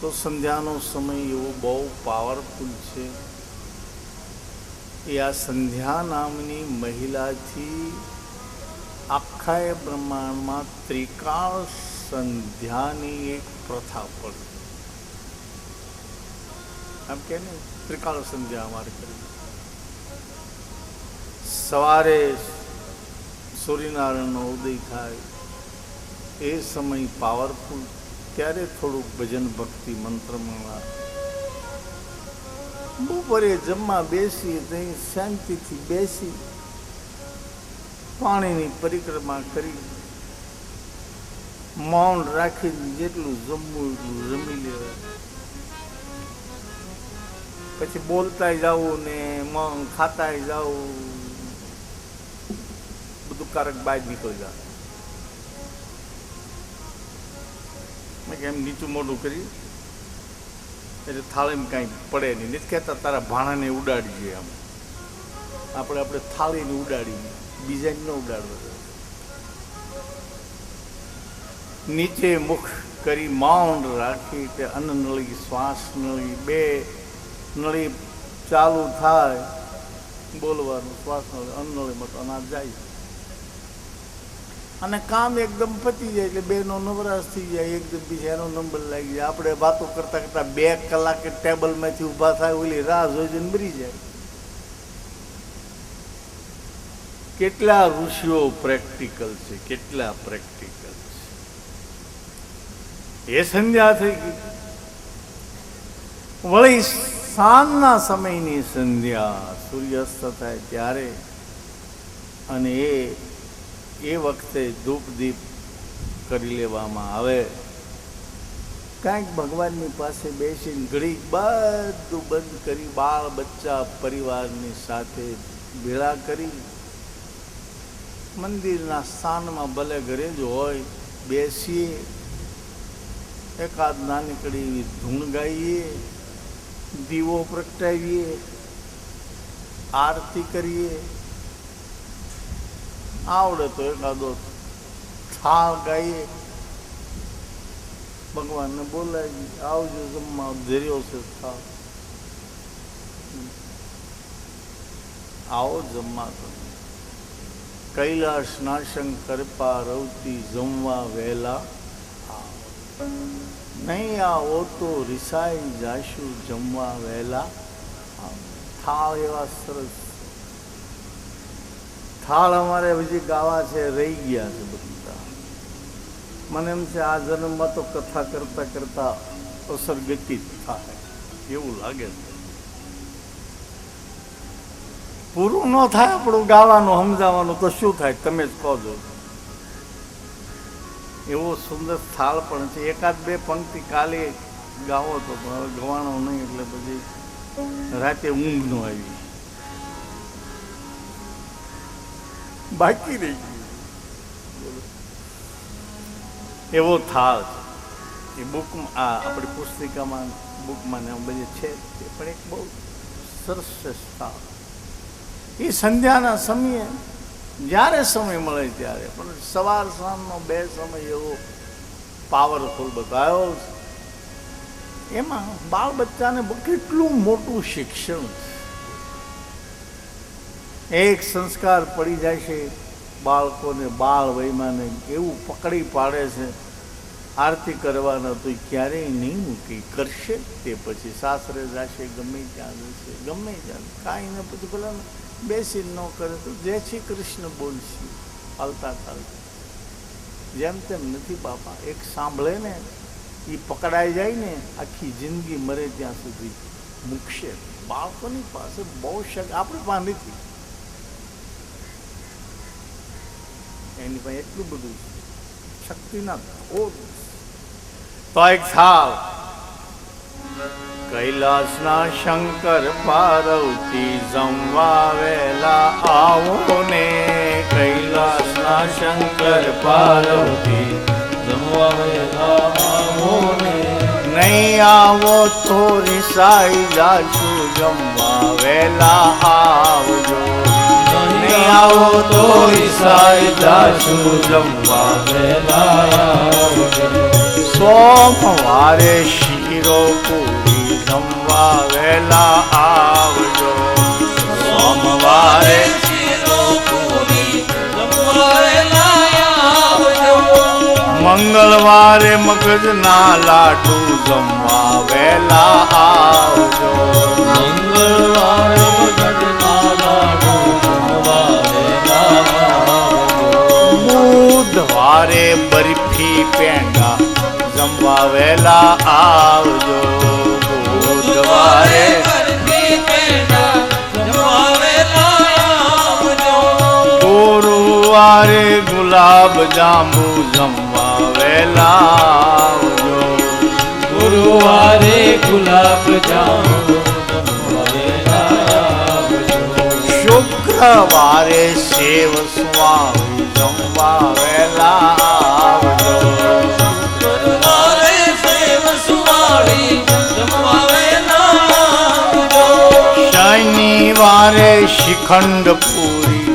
તો સંધ્યાનો સમય એવો બહુ પાવરફુલ છે. એ આ સંધ્યા નામની મહિલાથી આખા બ્રહ્માંડમાં ત્રિકાળ સંધ્યાની એક પ્રથા પડી. આમ કે ને ત્રિકાળ સંધ્યા અમારે કરી. સવારે સૂર્યનારાયણનો ઉદય થાય એ સમય પાવરફુલ, ત્યારે થોડુંક ભજન ભક્તિ મંત્રમાં. બપોરે જમવા બેસી ત્યાં શાંતિથી બેસી પાણીની પરિક્રમા કરી મૌન રાખીને જેટલું જમવું એટલું જમી લેવાય. પછી બોલતા જવું ને મૌન ખાતા જવું, બધું કારક બાદ નીકળી જાય. મેં કેમ નીચું મોઢું કરી એટલે થાળીમાં કાંઈ પડે નહીં. નથી કહેતા તારા ભાણાને ઉડાડીએ. આમ આપણે થાળીને ઉડાડીએ, બીજાને ન ઉડાડવા. નીચે મુખ કરી મૌન રાખી તે અન્ન નળી શ્વાસ નળી બે નળી ચાલુ થાય બોલવાનું, શ્વાસ નળી અન્ન નળીમાં તો અનાજ જાય અને કામ એકદમ પતી જાય એટલે બેનો નવરાશ થઈ જાય, એકદમ બીજાનો નંબર લાગી જાય. આપણે વાતો કરતા કરતા 2 કલાકે ટેબલમાંથી ઊભા થાય, ઓલી રાહ જોઈને મરી જાય. કેટલા ઋષિઓ પ્રેક્ટિકલ છે, કેટલા પ્રેક્ટિકલ છે. એ સંધ્યા થઈ ગઈ. વળી સાંજના સમયની સંધ્યા સૂર્યાસ્ત થાય ત્યારે, અને એ વખતે ધૂપ દીપ કરી લેવામાં આવે. કાંઈક ભગવાનની પાસે બેસીને ઘડીક બધું બંધ કરી બાળ બચ્ચા પરિવારની સાથે ભેળા કરી મંદિરના સ્થાનમાં ભલે ઘરે જ હોય બેસીએ, એકાદ નાનકડી ધૂન ગાઈએ, દીવો પ્રગટાવીએ, આરતી કરીએ, આવડે તો એકાદો થાળ ગાઈએ, ભગવાનને બોલાવી આવજો જમવા ધર્યો છે થાળ, આવો જમવા કરો. કૈલાસના શંકર પાર્વતી જમવા વહેલા નહીં આવો તો રિસાઈ જાશું જમવા વહેલા. થાળ એવા સરસ થાળ અમારે હજી ગાવા છે, રહી ગયા છે બધા. મને એમ છે આ જન્મમાં તો કથા કરતા કરતા અસરગતિ થાય એવું લાગે છે. પૂરું ન થાય આપણું ગાવાનું સમજાવવાનું તો શું થાય તમે જ કહો છો. એવો સુંદર થાળ પણ છે. એકાદ 2 પંક્તિ કાલે ગાવો તો પણ હવે ગવાનો નહીં એટલે પછી રાતે ઊંઘ ન આવી, બાકી રહી ગયું. એવો થાળ છે. એ બુકમાં આપણી પુસ્તિકામાં બુકમાં ને બધી છે, પણ એક બહુ સરસ છે થાળ. એ સંધ્યાના સમયે જ્યારે સમય મળે ત્યારે, પણ સવાર સાંજનો 2 સમય એવો પાવરફુલ બતાવ્યો છે. એમાં બાળ બચ્ચાને કેટલું મોટું શિક્ષણ છે. એક સંસ્કાર પડી જાય છે બાળકોને, બાળ વયમાને એવું પકડી પાડે છે. આરતી કરવાના તો ક્યારેય નહીં મૂકી, કરશે તે પછી સાસરે જશે, ગમે ત્યાં જશે, ગમે ત્યાં કાંઈ ને પછી પેલા બેસી ન કરે તો જય શ્રી કૃષ્ણ બોલશે હાલતા ચાલતા. જેમ તેમ નથી બાપા, એક સાંભળે ને એ પકડાઈ જાય ને આખી જિંદગી મરે ત્યાં સુધી મૂકશે. બાળકોની પાસે બહુ શક્તિ આપણી પાસે નથી, એની પાસે એટલું બધું શક્તિના થોડ. તો એક થાળ કૈલાસના શંકર પાર્વતી જમવા વહેલા આવો ને. કૈલાસના શંકર પાર્વતી જમવા વહેલા આવો ને. નહીં આવો તો રિસાઈ જાશું જમવા વહેલા આવજો. નહીં આવો તો રિસાઈ જાશું જમવા વહેલા આવજો. સોમવારે શીરો પૂરી જમવા વહેલા આવજો. સોમવારે શીરો પૂરી જમવા વહેલા આવજો. મંગળવારે મગજના લાડુ જમવા વહેલા આવજો. મંગળવારે મગજના લાડુ જમવા વહેલા આવજો. બુધવારે બરફી પેંડા જમવા વહેલા આવજો. બુધવારે બરફી પેંડા જમવા વહેલા આવજો. ગુરુવારે ગુલાબ જાંબુ જમવા વેલા આવજો. ગુરુવારે ગુલાબ જાંબુ જમવા વેલા આવજો. શુક્રવારે શિવ સ્વામી જમવા વેલા આવજો. ગુરુવારે શિવ સ્વામી જમવા વેલા આવજો. શનિવારે શિખંડ પૂરી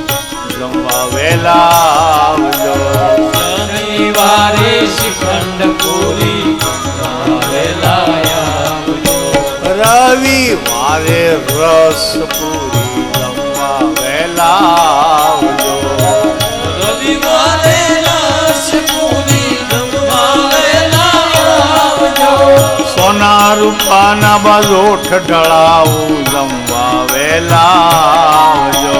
જમવા વેલા આવજો. શનિવારે શ્રીખંડ પૂરી જમવા વેલા આવજો. રવિવારે રસ પૂરી જમવા વેલા આવજો. રવિવારે રસ પૂરી જમવા વેલા આવજો. સોના રૂપાના બાજોઠ ઢળાવું જમવા વેલા આવજો.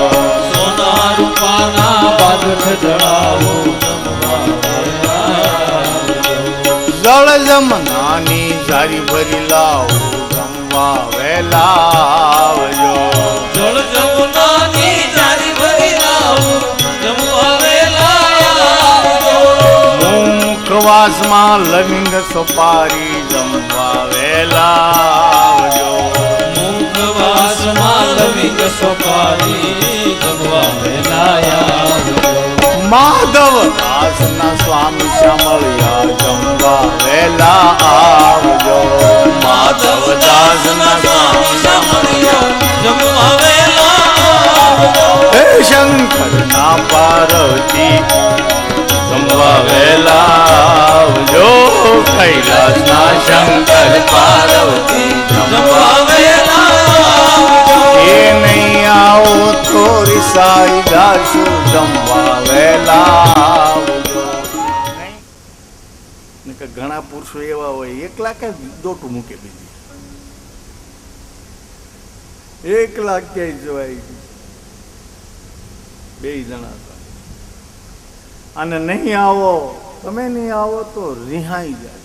સોના રૂપાના બાદઠ ઢળાવો જમવા વેલા આવજો. જળ જમનાની જારી ભરી લાવું જમવા વેલા આવજો. જળ જમુનાની જારી ભરી લાવો જમવા વેલા આવજો. મુખવાસમાં લવિંગ સોપારી જમવા વેલા આવજો. મુખવાસમાં લવિંગ સોપારી જમવા વેલા આવજો. માધવ દાસના સ્વામી શામળિયા જમવા વેલા આવજો. માધવ દાસના સ્વામી શામળિયા જમવા વેલા આવજો. હે શંકરના પાર્વતી જમવા વેલા આવજો. કૈલાસના શંકર પાર્વતી જમવા વેલા આવજો. એ નહીં આવો તો રિસાઈ જાશું જમવા વેલા આવજો. નહીં કે ઘણા પુરુષો એવા હોય એકલા કે દોટું મૂકે બીજી એકલા ક્યાંય જવાય બે જણા હતા. અને નહીં આવો તમે નહીં આવો તો રિહાઈ જાય.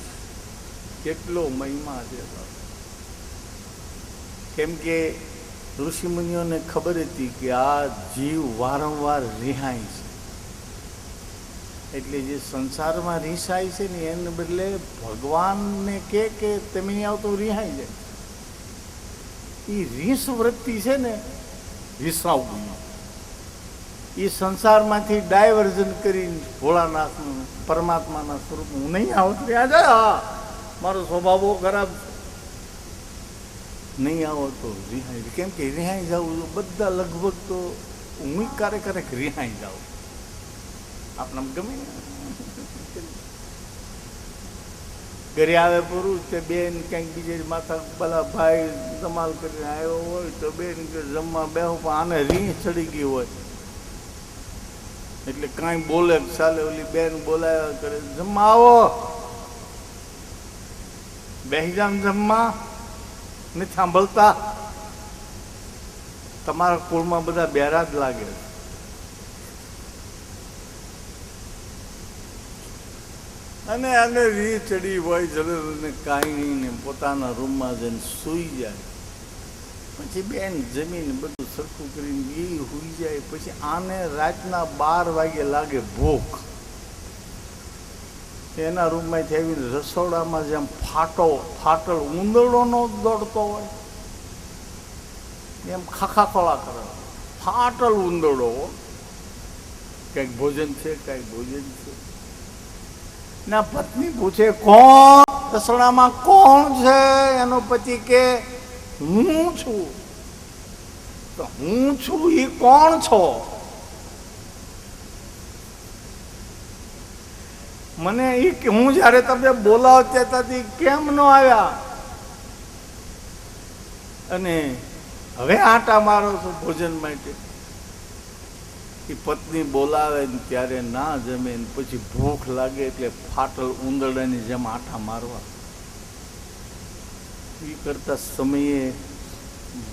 કેટલો મહિમા છે. કેમ કે ઋષિમુનિઓને ખબર હતી કે આ જીવ વારંવાર રિહાય છે. એટલે જે સંસારમાં રિસાય છે ને એને બદલે ભગવાનને કે તમે નહીં આવતો રિહાઈ જાય. એ રીસ વૃત્તિ છે ને રિસાવવું એ સંસારમાંથી ડાયવર્ઝન કરીને ભોળાનાથનું પરમાત્માના સ્વરૂપ હું નહીં આવતો ત્યાં જા મારો સ્વભાવ બહુ ખરાબ છે. નહીં આવો તો રિહાઈ. કેમ કે રિહાઈ જવું બધા લગભગ તો હું ક્યારેક રિહાઈ જાઉં. આપણે ગમે ને ઘરે આવે પુરુષ તે બેન ક્યાંક બીજે માથા પેલા ભાઈ ધમાલ કરીને આવ્યો હોય તો બેન કે જમવા બેહો પણ આને રીહ ચડી ગઈ હોય એટલે કાંઈ બોલે ચાલે. ઓલી બેન બોલાવ્યા કરે જમવા આવો બેહી જામ જમવા નથી સાંભળતા. તમારા કુળમાં બધા બેરા જ લાગે. અને આને રી ચડી હોય જરૂર કાંઈ નહીં ને પોતાના રૂમમાં જઈને સૂઈ જાય. પછી બેન જમીને બધું સરખું કરીને એ સૂઈ જાય. પછી આને રાતના 12 વાગે લાગે ભૂખ. એના રૂમમાંથી આવીને રસોડામાં જેમ ફાટલ ઉંદરડો નો દોડતો હોય એમ ખાખા કરે. ફાટલ ઉંદરડો. કંઈક ભોજન છે કંઈક ભોજન છે. ના પત્ની પૂછે કોણ રસોડામાં કોણ છે? એનો પતિ કે હું છું. તો હું છું એ કોણ છો? મને એ કે હું જયારે તમે બોલાવતા ત્યાંથી કેમ ન આવ્યા અને હવે આટા મારો છો ભોજન માટે? એ પત્ની બોલાવે ને ત્યારે ના જમે ને પછી ભૂખ લાગે એટલે ફાટલ ઉંદરડાની જેમ આટા મારવા. એ કરતા સમયે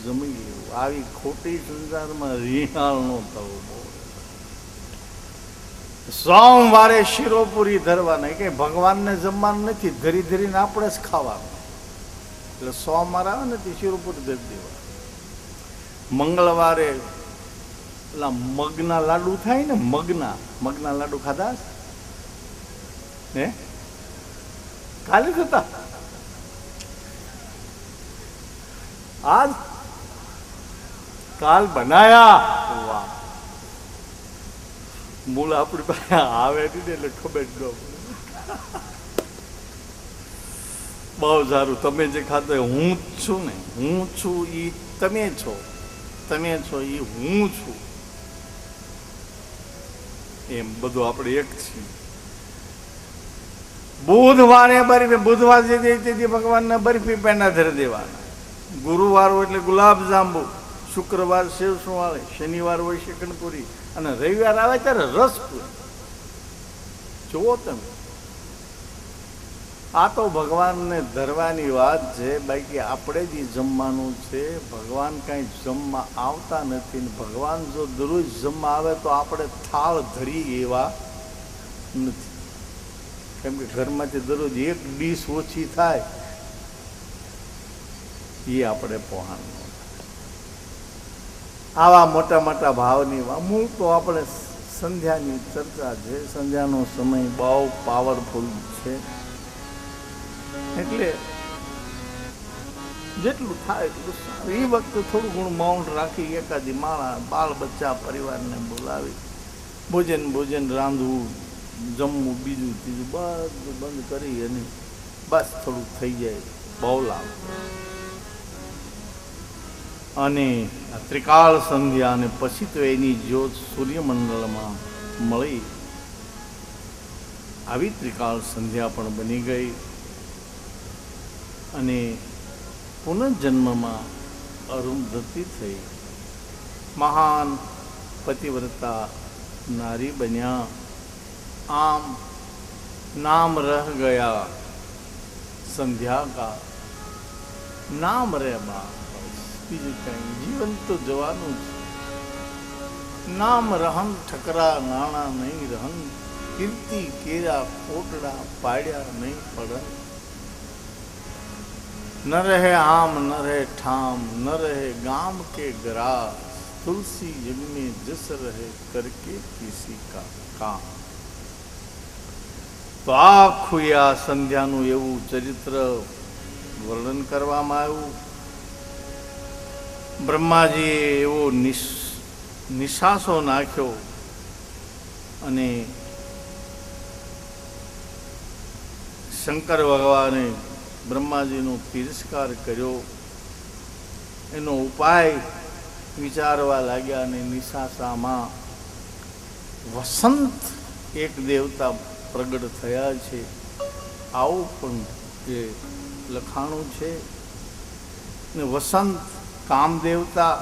જમી લેવું. આવી ખોટી સંસારમાં રિહાળ ન થવું. સોમવારે શિરોપુરી ધરવાના. કે ભગવાનને જમવાનું નથી, ધરી ધરીને આપણે જ ખાવાનું. એટલે સોમવાર આવે ને તે શિરોપુરી ધરી દેવા. મંગળવારે પેલા મગના લાડુ થાય ને, મગના લાડુ ખાધા હે? કાલે થતા આજ કાલ બનાયા. વાહ, મૂળ આપણી પાસે આવે નહીં ને એટલે ખબર જ ન પડે. બહુ સારું. તમે જે ખાધો હું જ છું ને, હું છું એ તમે છો, તમે છો એ હું છું, એમ બધું આપણે એક છીએ. બુધવારે બરફી, બુધવાર જે તેથી ભગવાનને બરફી પેંડા ધરી દેવાના. ગુરુવાર હોય એટલે ગુલાબ જાંબુ, શુક્રવાર સેવ સુવાળે, શનિવાર હોય શિકણપુરી, અને રવિવાર આવે ત્યારે રસપુરી. જુઓ તમે, આ તો ભગવાનને ધરવાની વાત છે. બાકી આપણે જ જમવાનું છે. ભગવાન કાંઈ જમવા આવતા નથી ને ભગવાન જો દરરોજ જમવા આવે તો આપણે થાળ ધરી એવા નથી. કેમ કે ઘરમાંથી દરરોજ એક ડીશ ઓછી થાય એ આપણે પહોંચ. આવા મોટા મોટા ભાવની મૂળ તો આપણે સંધ્યાની ચર્ચા છે. સંધ્યાનો સમય બહુ પાવરફુલ છે. એટલે જેટલું થાય એટલું સારું. એ વખતે થોડું ઘણું મૌન રાખી એકાદી માળા, બાળ બચ્ચા, પરિવારને બોલાવી ભોજન રાંધવું, જમવું, બીજું ત્રીજું બધું બંધ કરી અને બસ થોડુંક થઈ જાય બહુ લાભ. અને આ ત્રિકાળ સંધ્યા અને પછી તો એની જ્યોત સૂર્યમંડળમાં મળી. આવી ત્રિકાળ સંધ્યા પણ બની ગઈ અને પુનર્જન્મમાં અરુંધતી થઈ. મહાન પતિવ્રતા નારી બન્યા. આમ નામ રહ ગયા સંધ્યા કા, નામ રે બા. બીજું કઈ જીવન તો જવાનું જ. નામ રહન ઠકરા નાણા નહીં રહન, કીર્તિ કેરા કોટડા પાડ્યા નહીં પડન. ન રહે આમ ન રહે ઠામ, ન રહે ગામ કે ગ્રાસ, તુલસી જગ में जस रहे करके किसी का काम. તો આખું આ સંધ્યાનું એવું ચરિત્ર વર્ણન કરવામાં આવ્યું. બ્રહ્માજીએ એવો નિશાસો નાખ્યો અને શંકર ભગવાને બ્રહ્માજીનો તિરસ્કાર કર્યો. એનો ઉપાય વિચારવા લાગ્યા અને નિશાસામાં વસંત એક દેવતા પ્રગટ થયા છે આવું પણ એ લખાણું છે. ને વસંત કામ દેવતા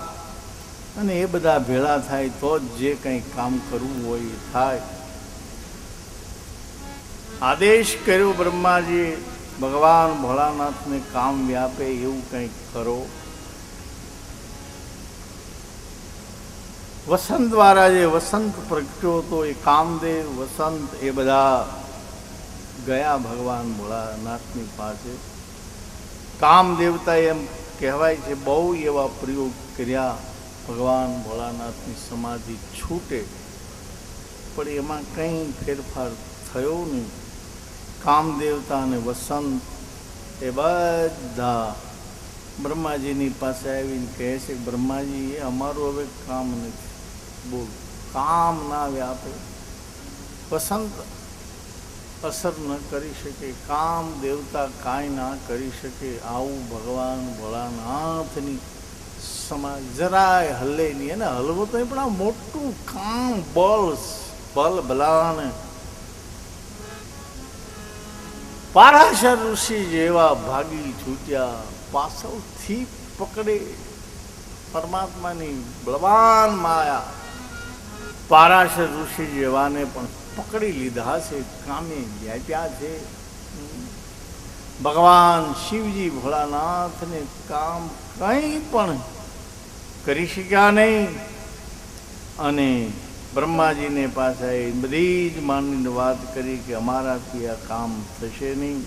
અને એ બધા ભેળા થાય તો જ જે કંઈ કામ કરવું હોય એ થાય. આદેશ કર્યો બ્રહ્માજીએ, ભગવાન ભોળાનાથને કામ વ્યાપે એવું કંઈક કરો. વસંત દ્વારા જે વસંત પ્રગટ્યો હતો એ કામદેવ, વસંત એ બધા ગયા ભગવાન ભોળાનાથની પાસે. કામ દેવતા એમ કહેવાય છે બહુ એવા પ્રયોગ કર્યા. ભગવાન ભોળાનાથની સમાધિ છૂટે પણ એમાં કંઈ ફેરફાર થયો નહીં. કામદેવતા અને વસંત એ બધા બ્રહ્માજીની પાસે આવીને કહે છે કે બ્રહ્માજી એ અમારું હવે કામ નથી. બોલ, કામ ના વ્યાપે, વસંત અસર ન કરી શકે, કામ દેવતા કાંઈ ના કરી શકે. આવું ભગવાન ભોળાનાથની સમાજ જરાય હલે નહીં. એને હલવો તો પણ આ મોટું કામ બલ ભલાને પારાશર ઋષિ જેવા ભાગી છૂટ્યા. પાછળથી પકડે પરમાત્માની બળવાન માયા. પારાશર ઋષિ જેવાને પણ પકડી લીધા છે, કામે વ્યાપ્યા છે. ભગવાન શિવજી ભોળાનાથને કામ કંઈ પણ કરી શક્યા નહીં. અને બ્રહ્માજીને પાસે બધી જ માનવીને વાત કરી કે અમારાથી આ કામ થશે નહીં.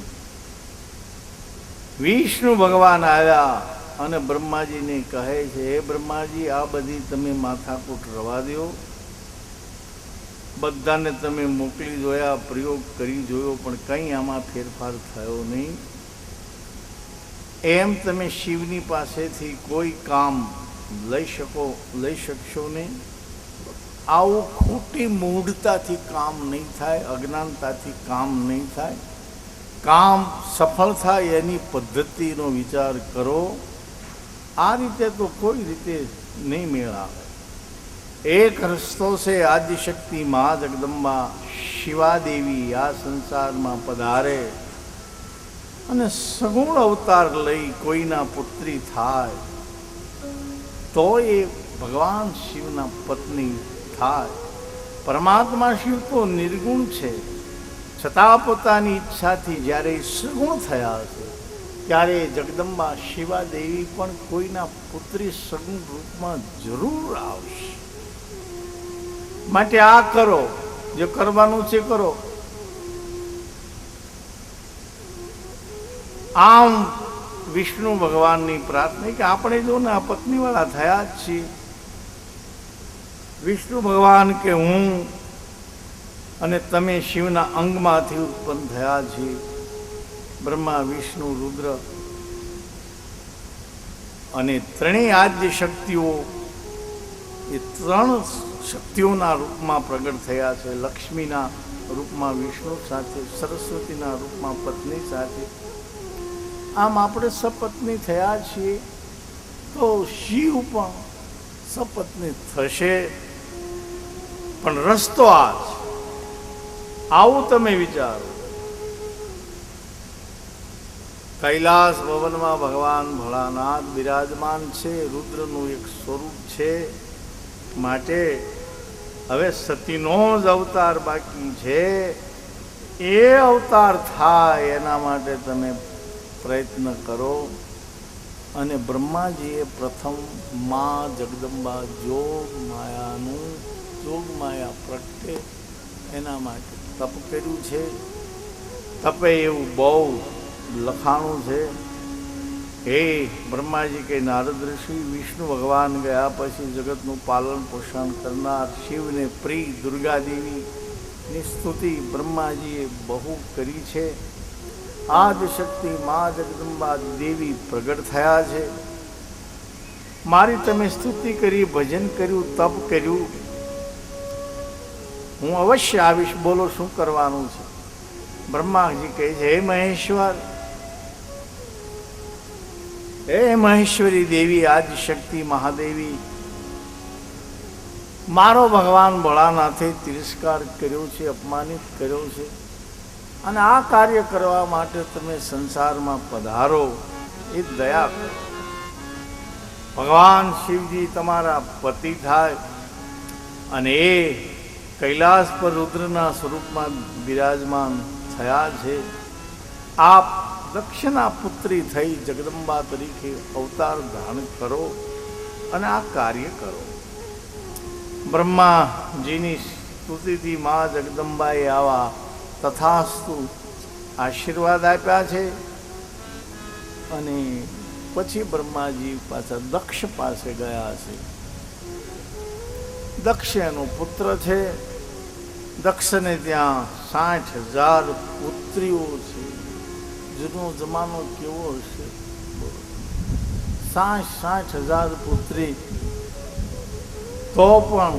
વિષ્ણુ ભગવાન આવ્યા અને બ્રહ્માજીને કહે છે, હે બ્રહ્માજી, આ બધી તમે માથાકૂટ રવા દો. બધાને તમે મોકલી જોયા, પ્રયોગ કરી જોયો, પણ કંઈ આમાં ફેરફાર થયો નહીં. એમ તમે શિવની પાસેથી કોઈ કામ લઈ શકશો નહીં. આવું ખોટી મૂઢતાથી કામ નહીં થાય, અજ્ઞાનતાથી કામ નહીં થાય. કામ સફળ થાય એની પદ્ધતિનો વિચાર કરો. આ રીતે તો કોઈ રીતે નહીં મેળ આવે. એક રસ્તો છે, આદિશક્તિ મા જગદંબા શિવાદેવી આ સંસારમાં પધારે અને સગુણ અવતાર લઈ કોઈના પુત્રી થાય તો એ ભગવાન શિવના પત્ની થાય. પરમાત્મા શિવ તો નિર્ગુણ છે, છતાં પોતાની ઈચ્છાથી જ્યારે સગુણ થયા છે ત્યારે જગદંબા શિવાદેવી પણ કોઈના પુત્રી સગુણ રૂપમાં જરૂર આવશે. માટે આ કરો, જે કરવાનું છે કરો. આમ વિષ્ણુ ભગવાનની પ્રાર્થના કે આપણે જો ને આ પત્નીવાળા થયા જ છીએ. વિષ્ણુ ભગવાન કે હું અને તમે શિવના અંગમાંથી ઉત્પન્ન થયા છીએ. બ્રહ્મા, વિષ્ણુ, રુદ્ર અને ત્રણેય આદ્ય શક્તિઓ એ ત્રણ શક્તિઓના રૂપમાં પ્રગટ થયા છે. લક્ષ્મીના રૂપમાં વિષ્ણુ સાથે, સરસ્વતીના રૂપમાં પત્ની સાથે. આમ આપણે સપત્ની થયા છીએ તો શિવ પણ સપત્ની થશે. પણ રસ્તો આ છે. આવું તમે વિચારો. કૈલાસ ભવનમાં ભગવાન ભોળાનાથ બિરાજમાન છે. રુદ્રનું એક સ્વરૂપ છે. માટે હવે સતીનો જ અવતાર બાકી છે. એ અવતાર થાય એના માટે તમે પ્રયત્ન કરો. અને બ્રહ્માજીએ પ્રથમ મા જગદંબા જોગ માયા પ્રગટે એના માટે તપ કર્યું છે. તપે એવું બહુ લખાણું છે. હે બ્રહ્માજી કે નારદ ઋષિ, વિષ્ણુ ભગવાન ગયા પછી જગતનું પાલન પોષણ કરનાર શિવને પ્રિય દુર્ગા દેવીની સ્તુતિ બ્રહ્માજીએ બહુ કરી છે. આદિશક્તિ મા જગદંબા દેવી પ્રગટ થયા છે. મારી તમે સ્તુતિ કરી, ભજન કર્યું, તપ કર્યું. હું અવશ્ય આવીશ. બોલો શું કરવાનું છે? બ્રહ્માજી કહે છે, હે મહેશ્વર, હે મહેશ્વરી દેવી, આદિશક્તિ મહાદેવી, મારો ભગવાન ભોળાનાથે તિરસ્કાર કર્યો છે, અપમાનિત કર્યો છે. અને આ કાર્ય કરવા માટે તમે સંસારમાં પધારો, એ દયા કરો. ભગવાન શિવજી તમારા પતિ થાય અને એ કૈલાસ પર રુદ્રના સ્વરૂપમાં બિરાજમાન થયા છે. આપ દક્ષના પુત્રી થઈ જગદંબા તરીકે અવતાર ધારણ કરો અને આ કાર્ય કરો. બ્રહ્માજીની સ્તુતિથી મા જગદંબાએ આવા તથાસ્તુ આશીર્વાદ આપ્યા છે. અને પછી બ્રહ્માજી પાછા દક્ષ પાસે ગયા છે. દક્ષ એનો પુત્ર છે. દક્ષને ત્યાં 60,000 પુત્રીઓ છે. જૂનો જમાનો કેવો હશે? 60,000 પુત્રી. તો પણ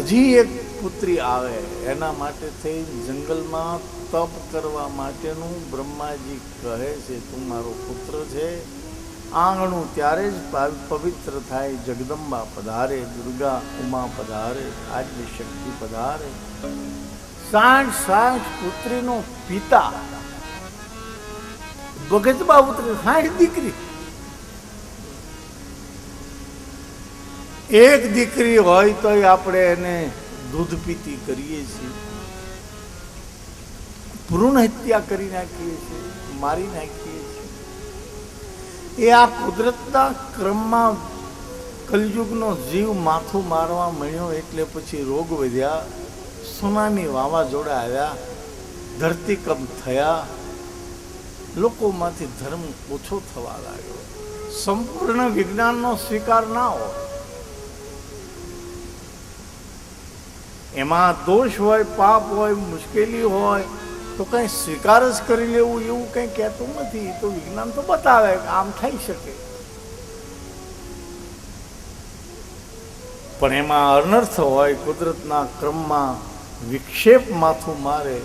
હજી એક પુત્રી આવે એના માટે થઈ જંગલમાં તપ કરવા માટેનું બ્રહ્માજી કહે છે, તું મારો પુત્ર છે. આંગણું ત્યારે જ પવિત્ર થાય. જગદંબા પધારે, દુર્ગા ઉમા પધારે, આદ્ય શક્તિ પધારે. 60 પુત્રીનો પિતા ભગતબા પુત્રી, 60 દીકરી. એક દીકરી હોય તો આપણે એને દૂધ પીતી કરીએ છીએ, ભ્રૂણ હત્યા કરી નાખીએ છીએ, મારી નાખીએ છીએ. એ આ કુદરતના ક્રમમાં કલયુગનો જીવ માથું મારવા મળ્યો એટલે પછી રોગ વધ્યા, સુનામી વાવાઝોડા આવ્યા, ધરતીકંપ થયા, લોકોમાંથી ધર્મ ઓછો થવા લાગ્યો. સંપૂર્ણ વિજ્ઞાનનો સ્વીકાર ના હોય. એમાં દોષ હોય, પાપ હોય, મુશ્કેલી હોય તો કંઈ સ્વીકાર જ કરી લેવું એવું કંઈ કહેતું નથી. તો વિજ્ઞાન તો બતાવે કે આમ થઈ શકે, પણ એમાં અનર્થ હોય, કુદરતના ક્રમમાં વિક્ષેપ માથું મારે,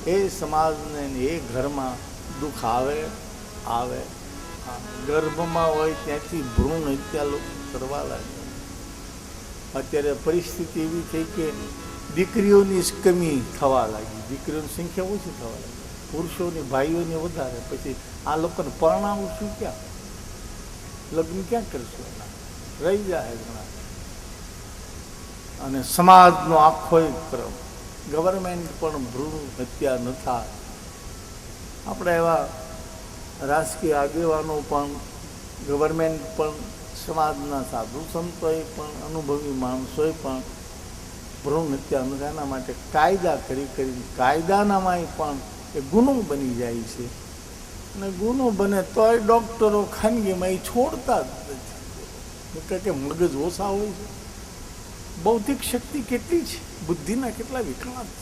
એ સમાજને એ ઘરમાં દુઃખ આવે. ગર્ભમાં હોય ત્યાંથી ભ્રૂણ હત્યા લોકો કરવા લાગે. અત્યારે પરિસ્થિતિ એવી થઈ કે દીકરીઓની જ કમી થવા લાગી, દીકરીઓની સંખ્યા ઓછી થવા લાગી, પુરુષોની ભાઈઓને વધારે. પછી આ લોકોને પરણાવું શું, ક્યાં લગ્ન ક્યાં કરશું? એના રહી જાય ઘણા. અને સમાજનો આખો ક્રમ, ગવર્મેન્ટ પણ ભ્રૂણ હત્યા ન થાય. આપણે એવા રાજકીય આગેવાનો પણ, ગવર્મેન્ટ પણ, સમાજના સાધુ સંતોએ પણ, અનુભવી માણસોએ પણ ભ્રૂણ હત્યા ન થાય એના માટે કાયદા કરી કાયદાનામાંય પણ એ ગુનો બની જાય છે. અને ગુનો બને તોય ડૉક્ટરો ખાનગીમાં એ છોડતા જ નથી, કે મગજ ઓછા હોય છે. બૌદ્ધિક શક્તિ કેટલી છે, બુદ્ધિના કેટલા વિકલાંગ છે,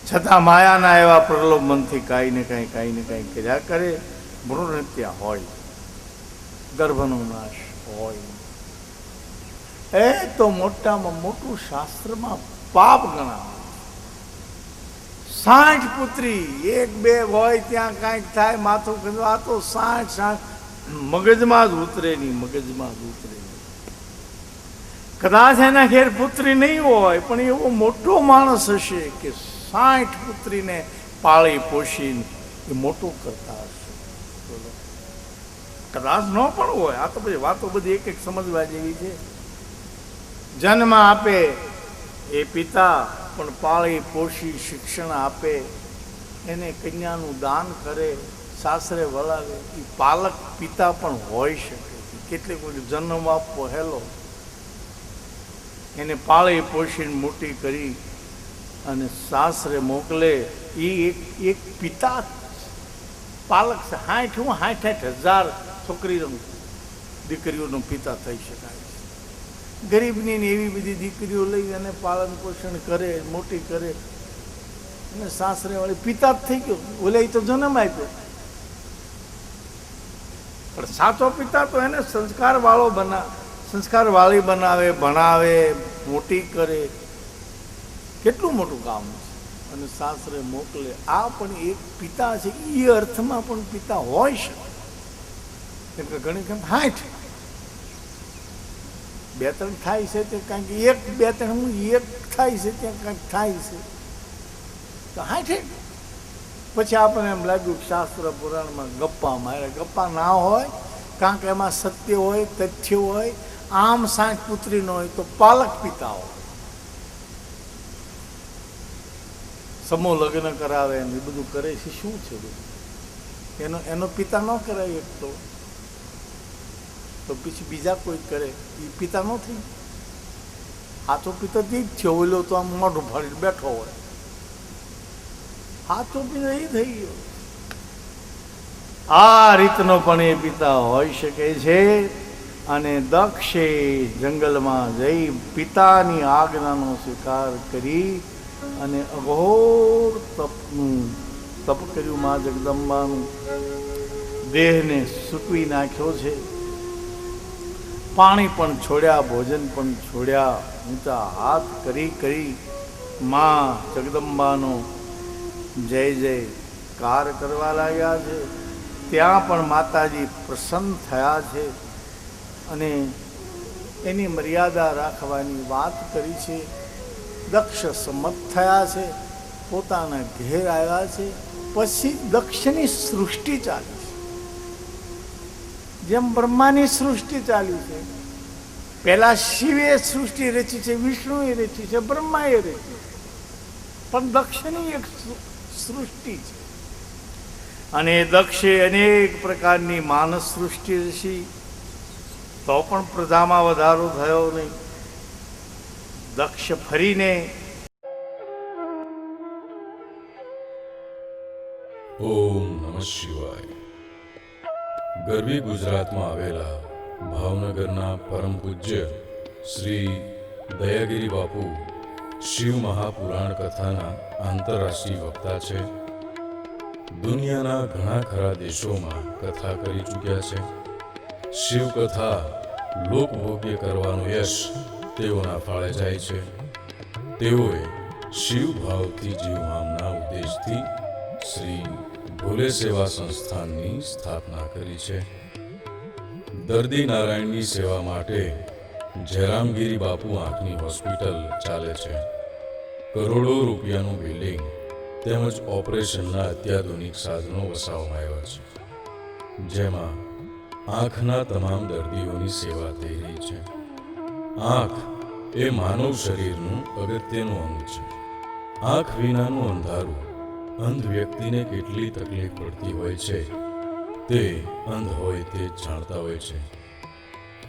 છતાં માયાના એવા પ્રલોભનથી કાંઈ ને કાંઈ કર્યા કરે. ભ્રૂણ હત્યા હોય, ગર્ભનો નાશ હોય, એ તો મોટામાં મોટું શાસ્ત્રમાં પાપ ગણાવે. 60 પુત્રી, 1-2 હોય ત્યાં કાંઈક થાય, માથું ખંજવા. આ તો 60 મગજમાં જ ઉતરે નહીં, મગજમાં જ ઉતરે નહીં. કદાચ એના ઘેર પુત્રી નહીં હોય, પણ એવો મોટો માણસ હશે કે 60 પુત્રીને પાળી પોષીને એ મોટો કરતા હશે. બોલો, કદાચ ન પણ હોય. આ તો બધી વાતો બધી એક સમજવા જેવી છે. જન્મ આપે એ પિતા, પણ પાળી પોષી શિક્ષણ આપે, એને કન્યાનું દાન કરે, સાસરે વળાવે, એ પાલક પિતા પણ હોઈ શકે. કેટલીક જન્મ આપવો હેલો, એને પાળી પોષીને મોટી કરી અને સાસરે મોકલે, એ એક પિતા પાલક છે. 60,000 દીકરીઓનો પિતા થઈ શકાય. ગરીબની ને એવી બધી દીકરીઓ લઈ અને પાલન પોષણ કરે, મોટી કરે, અને સાસરે વાળી પિતા જ થઈ ગયો. ઓલે તો જન્મ આપ્યો, પણ સાચો પિતા તો એને સંસ્કાર વાળી બનાવે, ભણાવે, મોટી કરે. કેટલું મોટું કામ છે. અને સાસરે મોકલે. આ પણ એક પિતા છે. એ અર્થમાં પણ પિતા હોય શકે. કેમ કે ઘણી કેમ 60 2-3 થાય છે તે કાંઈક 1-2-3 થાય છે ત્યાં કાંઈક થાય છે તો 60. પછી આપણને એમ લાગ્યું કે શાસ્ત્ર પુરાણમાં ગપ્પા મારે. ગપ્પા ના હોય, કારણ કે એમાં સત્ય હોય, તથ્ય હોય. આમ 60 પુત્રી ન હોય તો પાલક પિતા હોય, સમૂહ લગ્ન કરાવે ને એ બધું કરે છે. શું છે બધું? એનો પિતા ન કરાય એક તો પછી બીજા કોઈ કરે, એ પિતા ન થઈ. સાચો પિતા જ છે. ઓલો તો આમ મોઢું ફાડીને બેઠો હોય. સાચો પિતા એ થઈ ગયો. આ રીતનો પણ એ પિતા હોઈ શકે છે. અને દક્ષે જંગલમાં જઈ પિતાની આજ્ઞાનો સ્વીકાર કરી અને અઘોર તપ કર્યું. મા જગદંબાનું દેહને સૂકવી નાખ્યો છે. પાણી પણ છોડ્યા, ભોજન પણ છોડ્યા. ઊંચા હાથ કરી મા જગદંબાનો જય જયકાર કરવા લાગ્યા છે. ત્યાં પણ માતાજી પ્રસન્ન થયા છે અને એની મર્યાદા રાખવાની વાત કરી છે. દક્ષ સંમત થયા છે, પોતાના ઘેર આવ્યા છે. પછી દક્ષની સૃષ્ટિ ચાલી છે. જેમ બ્રહ્માની સૃષ્ટિ ચાલી છે, પહેલા શિવે સૃષ્ટિ રચી છે, વિષ્ણુએ રચી છે, બ્રહ્માએ રચી છે, પણ દક્ષની એક સૃષ્ટિ છે. અને દક્ષે અનેક પ્રકારની માનસ સૃષ્ટિ રચી, તો પણ પ્રજામાં વધારો થયો નહીં. દક્ષ ફરીને ઓમ નમઃ શિવાય. ગરવી ગુજરાતમાં આવેલા ભાવનગરના પરમ પૂજ્ય શ્રી દયાગીરી બાપુ શિવ મહાપુરાણ કથાના આંતરરાષ્ટ્રીય વક્તા છે. દુનિયાના ઘણા ખરા દેશોમાં કથા કરી ચૂક્યા છે. શિવકથા લોકભોગ્ય કરવાનું યશ તેઓના ફાળે જાય છે. તેઓએ શિવ ભાવથી જીવવાના ઉદ્દેશથી શ્રી ભોલે સેવા સંસ્થાનની સ્થાપના કરી છે. દર્દી નારાયણની સેવા માટે જયરામગીરી બાપુ આંખની હોસ્પિટલ ચાલે છે. કરોડો રૂપિયાનું બિલ્ડિંગ તેમજ ઓપરેશનના અત્યાધુનિક સાધનો વસાવવામાં આવ્યા છે, જેમાં આંખના તમામ દર્દીઓની સેવા થઈ રહી છે. આંખ એ માનવ શરીરનું અગત્યનું અંગ છે. આંખ વિનાનું અંધારું અંધ વ્યક્તિને કેટલી તકલીફ પડતી હોય છે તે અંધ હોય તે જ જાણતા હોય છે.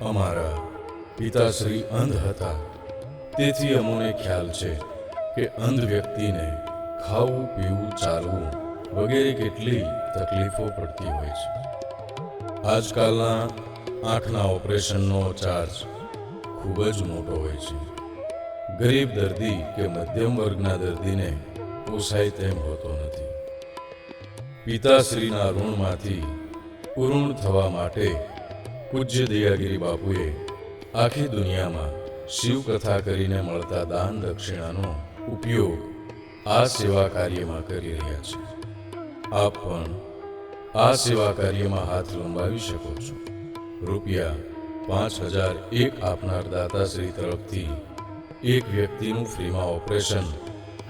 અમારા પિતાશ્રી અંધ હતા, તેથી અમોને ખ્યાલ છે કે અંધ વ્યક્તિને ખાવું, પીવું, ચાલવું વગેરે કેટલી તકલીફો પડતી હોય છે. આજકાલના આંખના ઓપરેશનનો ચાર્જ ખૂબ જ મોટો હોય છે. ગરીબ દર્દી કે મધ્યમ વર્ગના દર્દીને પોસાય તેમ હોતો નથી. પિતાશ્રીના ઋણમાંથી પૂર્ણ થવા માટે પૂજ્ય દયાગીરી બાપુએ આખી દુનિયામાં શિવકથા કરીને મળતા દાન દક્ષિણાનો ઉપયોગ આ સેવા કાર્યમાં કરી રહ્યા છે. આપ પણ આ સેવા કાર્યમાં હાથ લંબાવી શકો છો. રૂપિયા 5,001 આપનાર દાતાશ્રી તરફથી એક વ્યક્તિનું ફ્રીમાં ઓપરેશન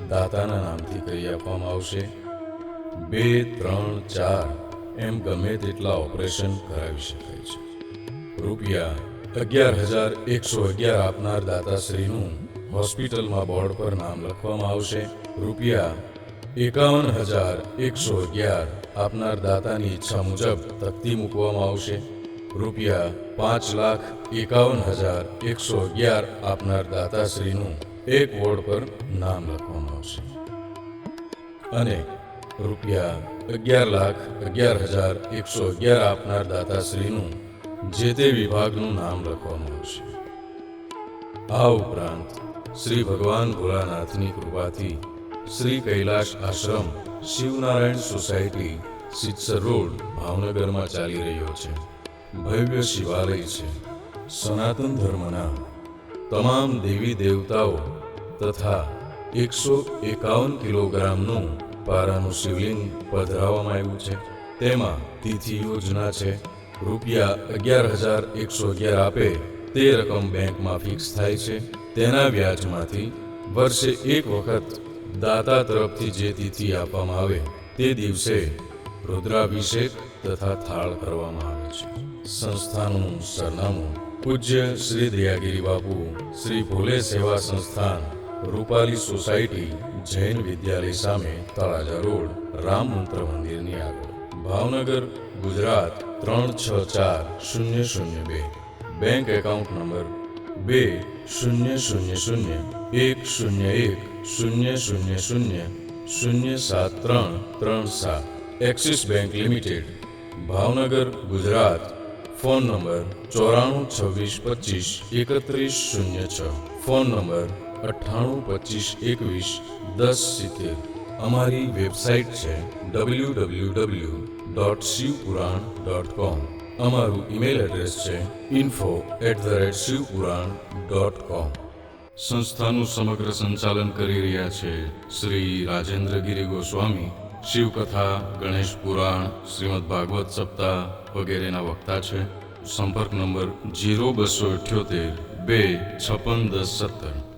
દાતાના નામથી કરી આપવામાં આવશે. 2, 3, 4 એમ ગમે તેટલા ઓપરેશન કરાવી શકાય છે. રૂપિયા 11,111 આપનાર દાતાશ્રીનું હોસ્પિટલમાં બોર્ડ પર નામ લખવામાં આવશે. રૂપિયા 51,111 આપનાર દાતાની ઈચ્છા મુજબ તકતી મૂકવામાં આવશે. રૂપિયા 5,51,111 આપનાર દાતાશ્રીનું એક બોર્ડ પર નામ લખવામાં આવશે અને રૂપિયા 11,11,111 આપનાર દાતાશ્રીનું જે તે વિભાગનું નામ લખવામાં આવશે. આ ઉપરાંત શ્રી ભગવાન ભોળાનાથની કૃપાથી શ્રી કૈલાશ આશ્રમ શિવનારાયણ સોસાયટી, સિત્સર રોડ, ભાવનગરમાં ચાલી રહ્યો છે. ભવ્ય શિવાલય છે. સનાતન ધર્મના તમામ દેવી દેવતાઓ તથા 151 કિલોગ્રામનું પારાનું શિવલિંગ પધરાવવામાં આવ્યું છે. તેમાં તિથિ યોજના છે. રૂપિયા 11,111 આપે તે રકમ બેંકમાં ફિક્સ થાય છે. તેના વ્યાજમાંથી વર્ષે એક વખત દાતા તરફથી જે તિથિ આપવામાં આવે તે દિવસે રુદ્રાભિષેક તથા થાળ કરવામાં આવે છે. સંસ્થાનું સરનામું પૂજ્ય શ્રી દયાગીરી બાપુ શ્રી ભોલે સેવા સંસ્થાન, રૂપાલી સોસાયટી, જૈન વિદ્યાલય સામે, તળાજા રોડ, રામ મંત્ર મંદિરની આગળ, Bhavnagar, Gujarat 364002. Bank account number 2001010000073337. Axis bank limited, Bhavnagar, Gujarat. Phone number 9426253106. Phone number 9825211070. અમારી વેબસાઇટ છે www.shivpuran.com. અમારું ઈમેલ એડ્રેસ છે info@shivpuran.com. સંસ્થાનું સમગ્ર સંચાલન કરી રહ્યા છે શ્રી રાજેન્દ્રગીરી ગોસ્વામી. શિવકથા, ગણેશ પુરાણ, શ્રીમદ ભાગવત સપ્તાહ વગેરેના વક્તા છે. સંપર્ક નંબર 0278 2 56 10 17.